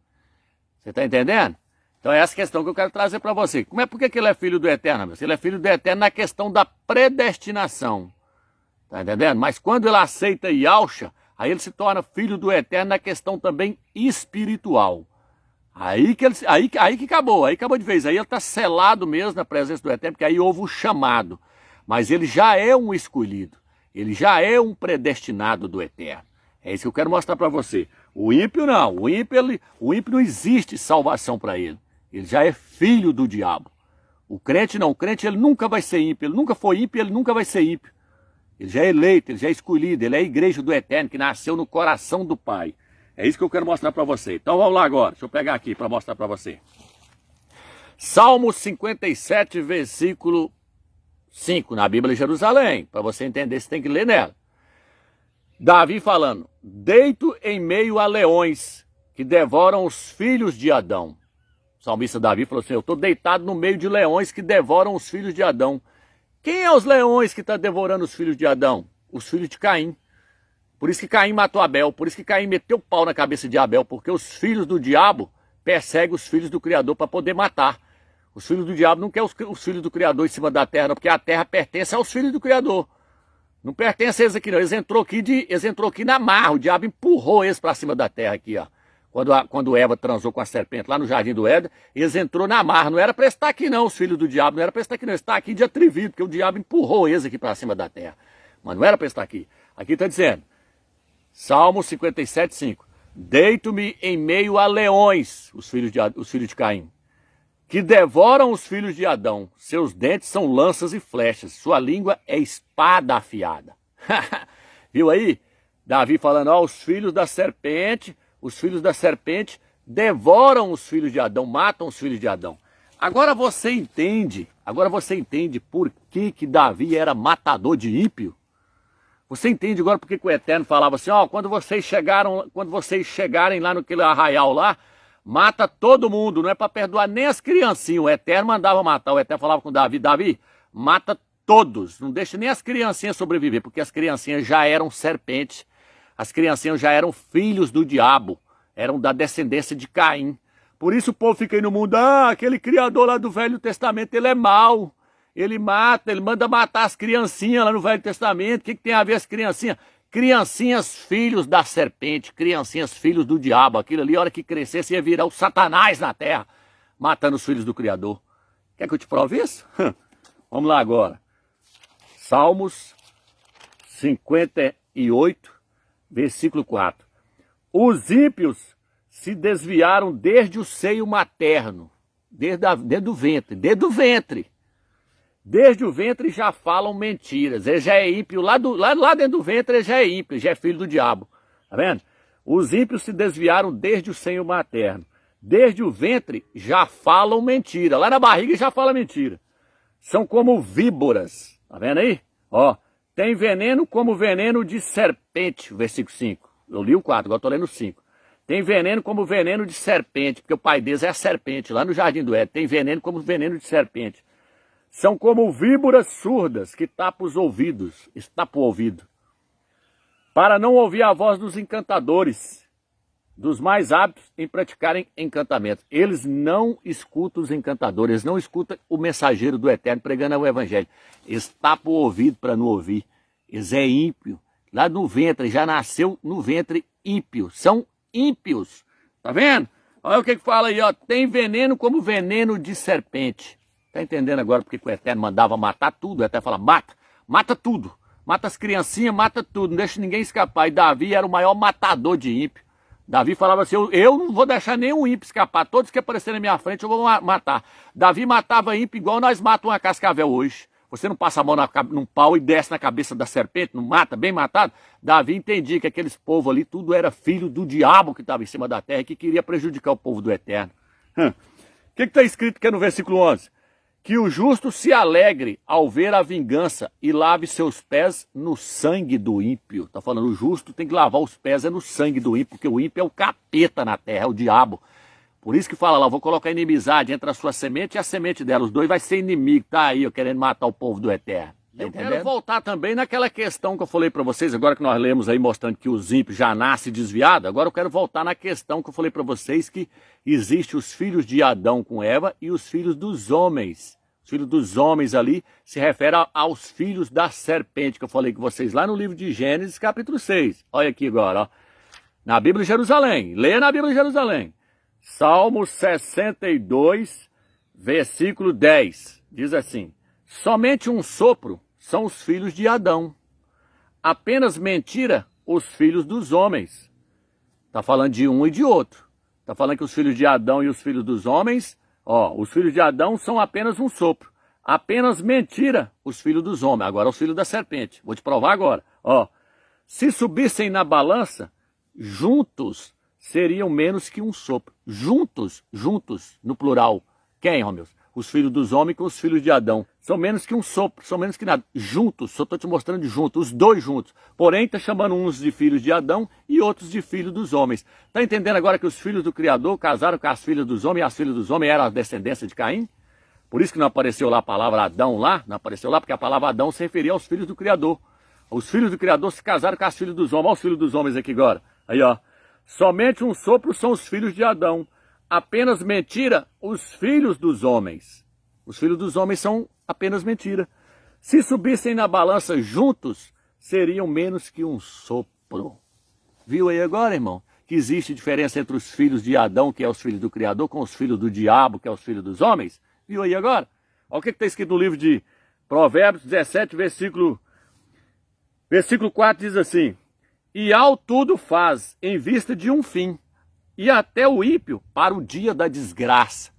Speaker 1: Você está entendendo? Então é essa questão que eu quero trazer para você. Por que ele é filho do Eterno, meu? Ele é filho do Eterno na questão da predestinação. Está entendendo? Mas quando ele aceita Yahshua, aí ele se torna filho do Eterno na questão também espiritual. Aí que acabou, aí acabou de vez. Aí ele está selado mesmo na presença do Eterno, porque aí houve o chamado. Mas ele já é um escolhido. Ele já é um predestinado do Eterno. É isso que eu quero mostrar para você. O ímpio não. O ímpio não existe salvação para ele. Ele já é filho do diabo. O crente não. O crente ele nunca vai ser ímpio. Ele nunca foi ímpio, ele nunca vai ser ímpio. Ele já é eleito, ele já é escolhido. Ele é a igreja do Eterno que nasceu no coração do Pai. É isso que eu quero mostrar para você. Então vamos lá agora. Deixa eu pegar aqui para mostrar para você. Salmo 57, versículo 5, na Bíblia de Jerusalém. Para você entender, você tem que ler nela. Davi falando: deito em meio a leões que devoram os filhos de Adão. O salmista Davi falou assim: eu estou deitado no meio de leões que devoram os filhos de Adão. Quem é os leões que estão devorando os filhos de Adão? Os filhos de Caim. Por isso que Caim matou Abel, por isso que Caim meteu o pau na cabeça de Abel, porque os filhos do diabo perseguem os filhos do Criador para poder matar. Os filhos do diabo não querem os filhos do Criador em cima da terra, não, porque a terra pertence aos filhos do Criador. Não pertence a eles aqui não, eles entrou aqui na marra, o diabo empurrou eles para cima da terra aqui, ó. Quando Eva transou com a serpente lá no jardim do Éden, eles entrou na marra, não era para estar aqui não, os filhos do diabo, não era para estar aqui não, eles estão aqui de atrevido, porque o diabo empurrou eles aqui para cima da terra. Mas não era para estar aqui. Aqui está dizendo, Salmo 57, 5. Deito-me em meio a leões, os filhos de Caim, que devoram os filhos de Adão. Seus dentes são lanças e flechas, sua língua é espada afiada. Viu aí? Davi falando, ó, os filhos da serpente devoram os filhos de Adão, matam os filhos de Adão. Agora você entende por que Davi era matador de ímpio? Você entende agora porque que o Eterno falava assim, ó, quando vocês chegarem lá naquele arraial lá, mata todo mundo, não é para perdoar nem as criancinhas. O Eterno mandava matar, o Eterno falava com Davi, Davi, mata todos, não deixa nem as criancinhas sobreviver, porque as criancinhas já eram serpentes, as criancinhas já eram filhos do diabo, eram da descendência de Caim. Por isso o povo fica aí no mundo, aquele criador lá do Velho Testamento, ele é mau. Ele mata, ele manda matar as criancinhas lá no Velho Testamento. O que tem a ver as criancinhas? Criancinhas filhos da serpente, criancinhas filhos do diabo. Aquilo ali, a hora que crescesse, ia virar o Satanás na terra, matando os filhos do Criador. Quer que eu te prove isso? Vamos lá agora. Salmos 58, versículo 4. Os ímpios se desviaram desde o seio materno, desde o ventre, Desde o ventre já falam mentiras. Ele já é ímpio. Lá dentro do ventre ele já é ímpio, já é filho do diabo. Tá vendo? Os ímpios se desviaram desde o seio materno. Desde o ventre já falam mentira. Lá na barriga já fala mentira. São como víboras. Tá vendo aí? Ó, tem veneno como veneno de serpente. Versículo 5. Eu li o 4, agora estou lendo o 5. Tem veneno como veneno de serpente, porque o pai deles é a serpente. Lá no Jardim do Éden tem veneno como veneno de serpente. São como víboras surdas que tapam os ouvidos, estapam o ouvido, para não ouvir a voz dos encantadores, dos mais hábitos em praticarem encantamentos. Eles não escutam os encantadores, eles não escutam o mensageiro do Eterno pregando o Evangelho. Eles tapam o ouvido para não ouvir. Eles é ímpio. Lá no ventre, já nasceu no ventre ímpio. São ímpios. Tá vendo? Olha o que fala aí, ó. Tem veneno como veneno de serpente. Tá entendendo agora porque o Eterno mandava matar tudo? O Eterno fala, mata tudo. Mata as criancinhas, mata tudo, não deixa ninguém escapar. E Davi era o maior matador de ímpio. Davi falava assim, eu não vou deixar nenhum ímpio escapar. Todos que aparecerem na minha frente eu vou matar. Davi matava ímpio igual nós matamos uma cascavel hoje. Você não passa a mão num pau e desce na cabeça da serpente, não mata, bem matado? Davi entendia que aqueles povos ali, tudo era filho do diabo que estava em cima da terra e que queria prejudicar o povo do Eterno. O que está escrito aqui no versículo 11? Que o justo se alegre ao ver a vingança e lave seus pés no sangue do ímpio. Está falando, o justo tem que lavar os pés no sangue do ímpio, porque o ímpio é o capeta na terra, é o diabo. Por isso que fala lá, vou colocar inimizade entre a sua semente e a semente dela. Os dois vai ser inimigo, tá aí, ó, querendo matar o povo do Eterno. Tá eu quero voltar também naquela questão que eu falei para vocês, agora que nós lemos aí mostrando que os ímpios já nascem desviados, agora eu quero voltar na questão que eu falei para vocês que existe os filhos de Adão com Eva e os filhos dos homens. Os filhos dos homens ali se refere aos filhos da serpente, que eu falei com vocês lá no livro de Gênesis, capítulo 6. Olha aqui agora, ó. Na Bíblia de Jerusalém, leia na Bíblia de Jerusalém. Salmo 62, versículo 10, diz assim: somente um sopro são os filhos de Adão, apenas mentira os filhos dos homens. Está falando de um e de outro. Está falando que os filhos de Adão e os filhos dos homens, ó, os filhos de Adão são apenas um sopro, apenas mentira os filhos dos homens. Agora os filhos da serpente, vou te provar agora. Ó, se subissem na balança, juntos seriam menos que um sopro. Juntos, no plural. Quem, ó meus? Os filhos dos homens com os filhos de Adão. São menos que um sopro, são menos que nada. Juntos, só estou te mostrando de juntos, os dois juntos. Porém, está chamando uns de filhos de Adão e outros de filhos dos homens. Está entendendo agora que os filhos do Criador casaram com as filhas dos homens e as filhas dos homens eram a descendência de Caim? Por isso que não apareceu lá a palavra Adão lá, não apareceu lá porque a palavra Adão se referia aos filhos do Criador. Os filhos do Criador se casaram com as filhas dos homens. Olha os filhos dos homens aqui agora. Aí, ó. Somente um sopro são os filhos de Adão. Apenas mentira os filhos dos homens. Os filhos dos homens são apenas mentira. Se subissem na balança juntos, seriam menos que um sopro. Viu aí agora, irmão? Que existe diferença entre os filhos de Adão, que é os filhos do Criador, com os filhos do diabo, que é os filhos dos homens? Viu aí agora? Olha o que está escrito no livro de Provérbios 17, versículo 4 diz assim: e ao tudo faz, em vista de um fim, e até o ímpio para o dia da desgraça.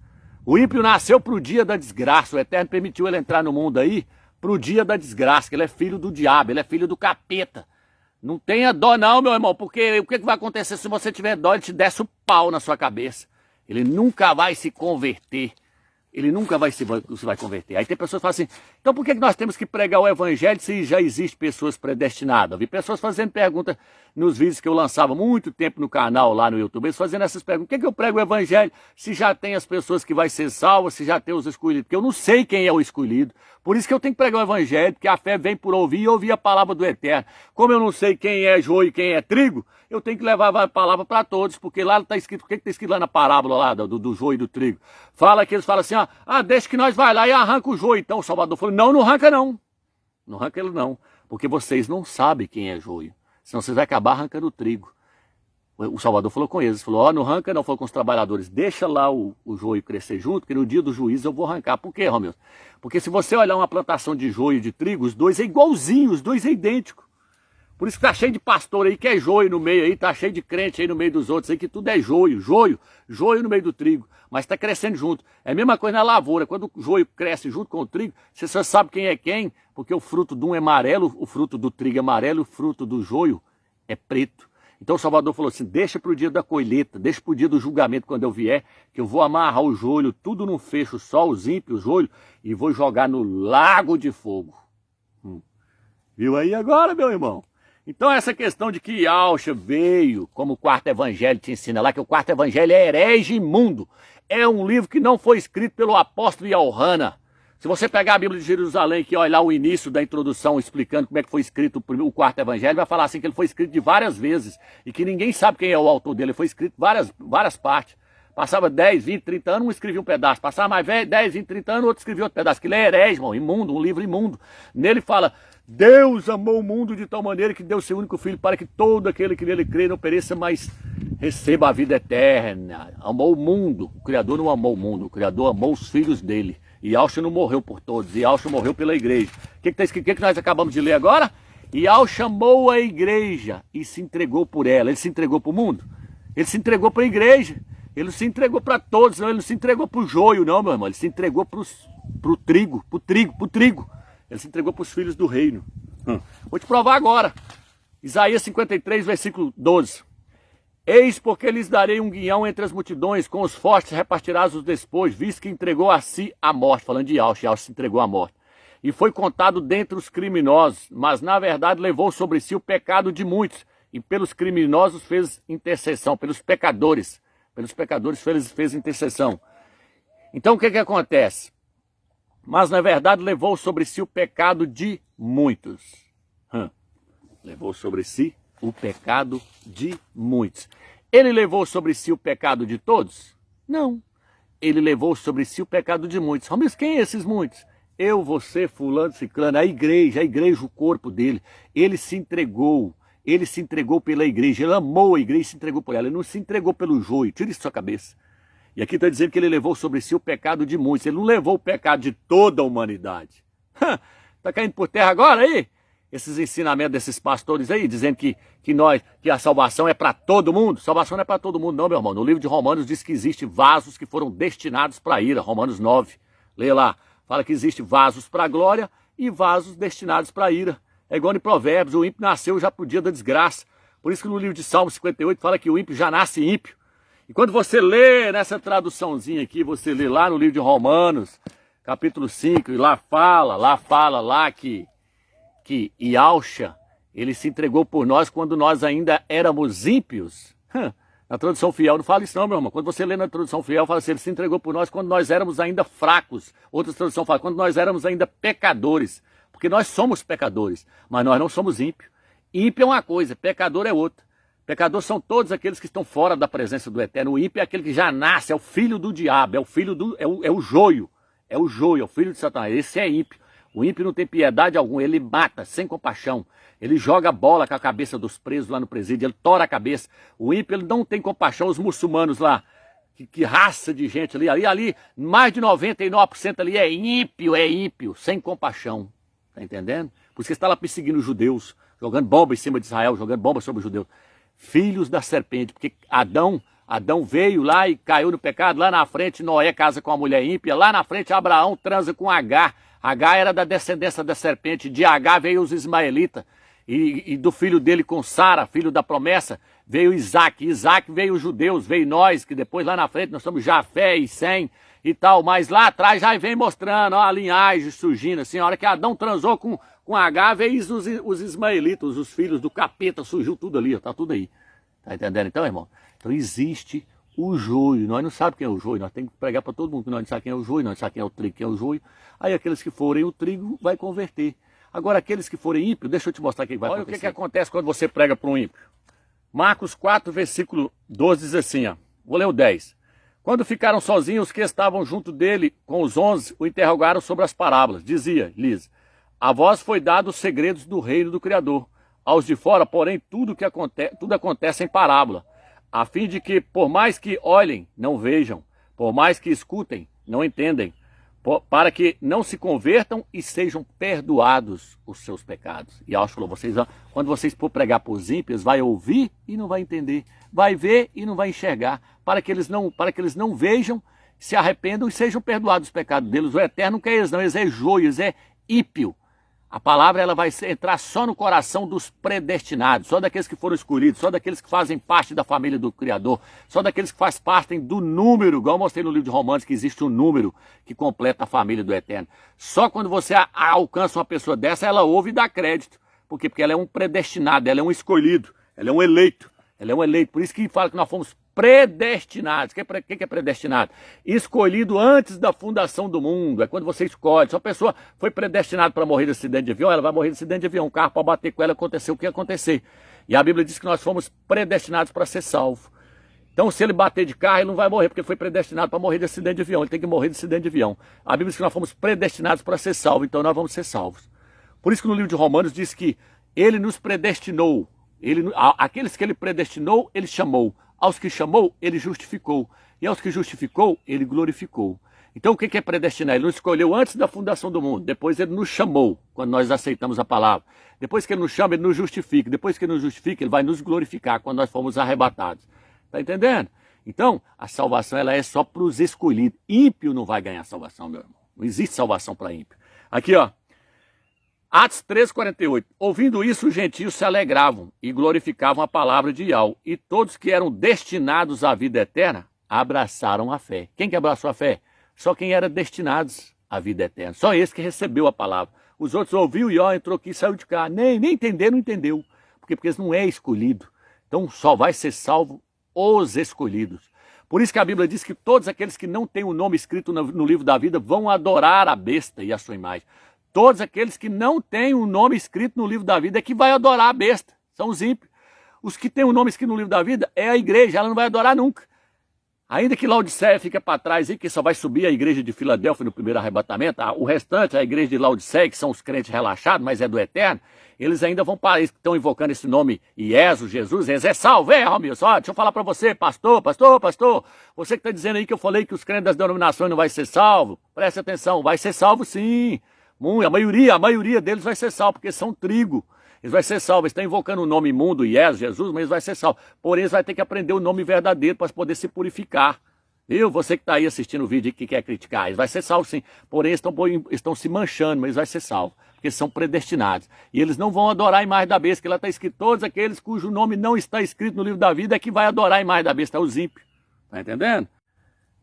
Speaker 1: O ímpio nasceu para o dia da desgraça, o Eterno permitiu ele entrar no mundo aí para o dia da desgraça, que ele é filho do diabo, ele é filho do capeta. Não tenha dó não, meu irmão, porque o que vai acontecer se você tiver dó? Ele te desce o pau na sua cabeça. Ele nunca vai se converter. ele nunca se vai converter. Aí tem pessoas que falam assim, então por que nós temos que pregar o evangelho se já existe pessoas predestinadas? Eu vi pessoas fazendo perguntas nos vídeos que eu lançava muito tempo no canal lá no YouTube, eles fazendo essas perguntas, por que eu prego o evangelho se já tem as pessoas que vai ser salvas, se já tem os escolhidos? Porque eu não sei quem é o escolhido, por isso que eu tenho que pregar o evangelho, porque a fé vem por ouvir e ouvir a palavra do Eterno. Como eu não sei quem é joio e quem é trigo, eu tenho que levar a palavra para todos, porque lá está escrito, o que está escrito lá na parábola lá do joio e do trigo? Fala que eles falam assim, deixa que nós vai lá e arranca o joio. Então o Salvador falou, não arranca não. Não arranca ele não, porque vocês não sabem quem é joio. Senão vocês vão acabar arrancando o trigo. O Salvador falou com eles, falou, não arranca não, falou com os trabalhadores, deixa lá o joio crescer junto, que no dia do juízo eu vou arrancar. Por quê, Romeu? Porque se você olhar uma plantação de joio e de trigo, os dois é igualzinho, os dois é idêntico. Por isso que tá cheio de pastor aí que é joio no meio aí, tá cheio de crente aí no meio dos outros aí, que tudo é joio no meio do trigo, mas tá crescendo junto. É a mesma coisa na lavoura, quando o joio cresce junto com o trigo, você só sabe quem é quem, porque o fruto de um é amarelo, o fruto do trigo é amarelo, o fruto do joio é preto. Então o Salvador falou assim, deixa para o dia da colheita, deixa para o dia do julgamento quando eu vier, que eu vou amarrar o joio, tudo num fecho só, os ímpios, o joio, e vou jogar no lago de fogo. Viu aí agora, meu irmão? Então essa questão de que Yahshua veio, como o quarto evangelho te ensina lá, que o quarto evangelho é herege imundo. É um livro que não foi escrito pelo apóstolo Yohana. Se você pegar a Bíblia de Jerusalém, que olha lá o início da introdução, explicando como é que foi escrito o quarto evangelho, vai falar assim que ele foi escrito de várias vezes, e que ninguém sabe quem é o autor dele, ele foi escrito várias partes. Passava 10, 20, 30 anos, um escrevia um pedaço. Passava mais 10, 20, 30 anos, outro escrevia outro pedaço. Aquilo é herege, irmão, imundo, um livro imundo. Nele fala, Deus amou o mundo de tal maneira que deu seu único filho para que todo aquele que nele crê não pereça, mas receba a vida eterna. Amou o mundo. O Criador não amou o mundo, o Criador amou os filhos dele. E Yahshua não morreu por todos, e Yahshua morreu pela igreja. O que está escrito? O que nós acabamos de ler agora? E Yahshua chamou a igreja e se entregou por ela. Ele se entregou para o mundo? Ele se entregou para a igreja. Ele não se entregou para todos, não. Ele não se entregou para o joio, não, meu irmão. Ele se entregou para o trigo. Ele se entregou para os filhos do reino. Vou te provar agora. Isaías 53, versículo 12. Eis porque lhes darei um guião entre as multidões, com os fortes repartirás os despojos, visto que entregou a si a morte. Falando de Yahshua, Yahshua se entregou à morte. E foi contado dentre os criminosos, mas na verdade levou sobre si o pecado de muitos. E pelos criminosos fez intercessão, pelos pecadores fez intercessão. Então o que acontece? Mas na verdade levou sobre si o pecado de muitos. Levou sobre si o pecado de muitos. Ele levou sobre si o pecado de todos? Não. Ele levou sobre si o pecado de muitos. Mas quem é esses muitos? Eu, você, fulano, ciclano, a igreja, o corpo dele. Ele se entregou pela igreja, ele amou a igreja e se entregou por ela. Ele não se entregou pelo joio, tira isso da sua cabeça. E aqui está dizendo que ele levou sobre si o pecado de muitos. Ele não levou o pecado de toda a humanidade. Está caindo por terra agora aí? Esses ensinamentos desses pastores aí, dizendo que a salvação é para todo mundo. Salvação não é para todo mundo não, meu irmão. No livro de Romanos diz que existe vasos que foram destinados para a ira. Romanos 9, leia lá. Fala que existe vasos para a glória e vasos destinados para a ira. É igual em Provérbios, o ímpio nasceu já para o dia da desgraça. Por isso que no livro de Salmo 58 fala que o ímpio já nasce ímpio. E quando você lê nessa traduçãozinha aqui, você lê lá no livro de Romanos, capítulo 5, e lá fala que Yahshua, ele se entregou por nós quando nós ainda éramos ímpios. Na tradução fiel não fala isso não, meu irmão. Quando você lê na tradução fiel, fala assim, ele se entregou por nós quando nós éramos ainda fracos. Outra tradução fala, quando nós éramos ainda pecadores. Porque nós somos pecadores, mas nós não somos ímpios. Ímpio é uma coisa, pecador é outra. Pecadores são todos aqueles que estão fora da presença do Eterno. O ímpio é aquele que já nasce, é o filho do diabo, é o filho do, é o joio, é o filho de Satanás. Esse é ímpio. O ímpio não tem piedade alguma, ele mata sem compaixão. Ele joga bola com a cabeça dos presos lá no presídio, ele tora a cabeça. O ímpio ele não tem compaixão, os muçulmanos lá, que raça de gente ali, mais de 99% ali é ímpio, sem compaixão. Tá entendendo? Por isso que está lá perseguindo os judeus, jogando bomba em cima de Israel, jogando bomba sobre os judeus. Filhos da serpente, porque Adão veio lá e caiu no pecado, lá na frente Noé casa com a mulher ímpia, lá na frente Abraão transa com Agar. Agar era da descendência da serpente, de Agar veio os ismaelitas, e do filho dele com Sara, filho da promessa, veio Isaac, Isaac veio os judeus, veio nós, que depois lá na frente nós somos Jafé e Sem e tal, mas lá atrás já vem mostrando, ó, a linhagem surgindo, assim, a hora que Adão transou com H, veio os ismaelitas, os filhos do capeta, surgiu tudo ali, ó, tá tudo aí. Tá entendendo então, irmão? Então existe o joio, nós não sabemos quem é o joio, nós temos que pregar para todo mundo que nós não sabemos quem é o joio, nós não sabemos quem é o trigo, quem é o joio. Aí aqueles que forem o trigo vai converter. Agora aqueles que forem ímpios, deixa eu te mostrar o que vai acontecer. Olha o que acontece quando você prega para um ímpio. Marcos 4, versículo 12 diz assim, ó, vou ler o 10. Quando ficaram sozinhos, os que estavam junto dele com os 11 o interrogaram sobre as parábolas. Dizia-lhes, a vós foi dado os segredos do reino do Criador. Aos de fora, porém, tudo acontece em parábola, a fim de que, por mais que olhem, não vejam, por mais que escutem, não entendem, para que não se convertam e sejam perdoados os seus pecados. E Alcho falou, quando vocês for pregar para os ímpios, vai ouvir e não vai entender, vai ver e não vai enxergar, para que eles não vejam, se arrependam e sejam perdoados os pecados deles. O eterno não quer eles não, eles é joio, eles é ímpio. A palavra ela vai entrar só no coração dos predestinados, só daqueles que foram escolhidos, só daqueles que fazem parte da família do Criador, só daqueles que fazem parte do número, igual eu mostrei no livro de Romanos, que existe um número que completa a família do Eterno. Só quando você alcança uma pessoa dessa, ela ouve e dá crédito. Por quê? Porque ela é um predestinado, ela é um escolhido, ela é um eleito. Ela é um eleito. Por isso que fala que nós fomos predestinados. O que é predestinado? Escolhido antes da fundação do mundo. É quando você escolhe. Se uma pessoa foi predestinada para morrer de acidente de avião, ela vai morrer de acidente de avião. O carro pode bater com ela, acontecer o que acontecer. E a Bíblia diz que nós fomos predestinados para ser salvos. Então, se ele bater de carro, ele não vai morrer, porque foi predestinado para morrer de acidente de avião. Ele tem que morrer de acidente de avião. A Bíblia diz que nós fomos predestinados para ser salvos, então nós vamos ser salvos. Por isso que no livro de Romanos diz que ele nos predestinou. Aqueles que ele predestinou, ele chamou. Aos que chamou, ele justificou. E aos que justificou, ele glorificou. Então o que é predestinar? Ele nos escolheu antes da fundação do mundo. Depois ele nos chamou, quando nós aceitamos a palavra. Depois que ele nos chama, ele nos justifica. Depois que ele nos justifica, ele vai nos glorificar quando nós formos arrebatados. Está entendendo? Então, a salvação ela é só para os escolhidos. Ímpio não vai ganhar salvação, meu irmão. Não existe salvação para ímpio. Aqui, ó. Atos 3,48. Ouvindo isso, os gentios se alegravam e glorificavam a palavra de Iau. E todos que eram destinados à vida eterna abraçaram a fé. Quem que abraçou a fé? Só quem era destinados à vida eterna. Só esse que recebeu a palavra. Os outros ouviu e ó, entrou aqui e saiu de cá. Nem entender, não entendeu. Porque eles não é escolhido. Então só vai ser salvo os escolhidos. Por isso que a Bíblia diz que todos aqueles que não têm o nome escrito no livro da vida vão adorar a besta e a sua imagem. Todos aqueles que não têm o nome escrito no livro da vida é que vai adorar a besta. São os ímpios. Os que têm o nome escrito no livro da vida é a igreja, ela não vai adorar nunca. Ainda que Laodiceia fica para trás e que só vai subir a igreja de Filadélfia no primeiro arrebatamento, o restante, a igreja de Laodiceia, que são os crentes relaxados, mas é do eterno, eles ainda vão para eles que estão invocando esse nome Iesu, Jesus, eles é salvo, Romilson, deixa eu falar para você, pastor, você que está dizendo aí que eu falei que os crentes das denominações não vai ser salvo, preste atenção, vai ser salvo sim. A maioria deles vai ser salvo, porque são trigo. Eles vão ser salvos, eles estão invocando o nome imundo, Jesus, mas eles vão ser salvos. Porém, eles vão ter que aprender o nome verdadeiro para poder se purificar. Você que está aí assistindo o vídeo e que quer criticar, eles vão ser salvos sim. Porém, eles estão se manchando, mas eles vão ser salvos, porque são predestinados. E eles não vão adorar a imagem da besta, que lá está escrito, todos aqueles cujo nome não está escrito no livro da vida é que vai adorar a imagem da besta, é os ímpios. Está entendendo?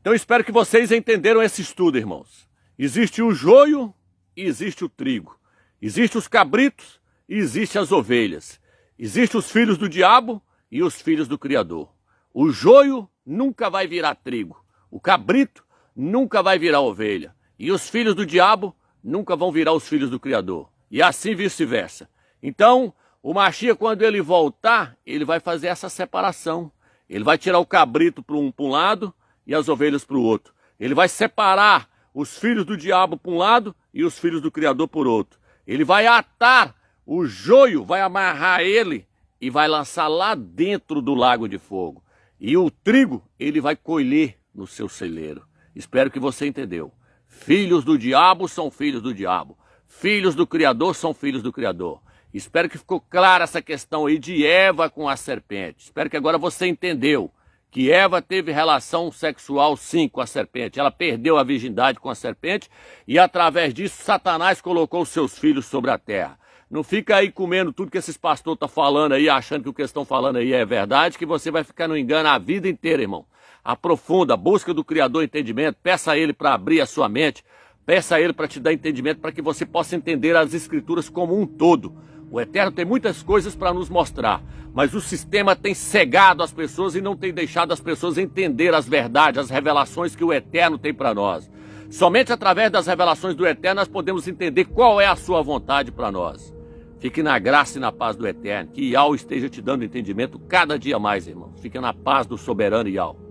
Speaker 1: Então, eu espero que vocês entenderam esse estudo, irmãos. Existe o joio e existe o trigo. Existem os cabritos e existem as ovelhas. Existem os filhos do diabo e os filhos do Criador. O joio nunca vai virar trigo. O cabrito nunca vai virar ovelha. E os filhos do diabo nunca vão virar os filhos do Criador. E assim vice-versa. Então, o Mashiach, quando ele voltar, ele vai fazer essa separação. Ele vai tirar o cabrito para um lado e as ovelhas para o outro. Ele vai separar os filhos do diabo por um lado e os filhos do Criador por outro. Ele vai atar o joio, vai amarrar ele e vai lançar lá dentro do lago de fogo. E o trigo ele vai colher no seu celeiro. Espero que você entendeu. Filhos do diabo são filhos do diabo. Filhos do Criador são filhos do Criador. Espero que ficou clara essa questão aí de Eva com a serpente. Espero que agora você entendeu que Eva teve relação sexual sim com a serpente. Ela perdeu a virgindade com a serpente e através disso Satanás colocou os seus filhos sobre a terra. Não fica aí comendo tudo que esses pastores estão falando aí, achando que o que eles estão falando aí é verdade, que você vai ficar no engano a vida inteira, irmão. Aprofunda, busca do Criador entendimento, peça a Ele para abrir a sua mente, peça a Ele para te dar entendimento, para que você possa entender as Escrituras como um todo. O Eterno tem muitas coisas para nos mostrar, mas o sistema tem cegado as pessoas e não tem deixado as pessoas entender as verdades, as revelações que o Eterno tem para nós. Somente através das revelações do Eterno nós podemos entender qual é a sua vontade para nós. Fique na graça e na paz do Eterno, que Yahweh esteja te dando entendimento cada dia mais, irmão. Fique na paz do soberano Yahweh.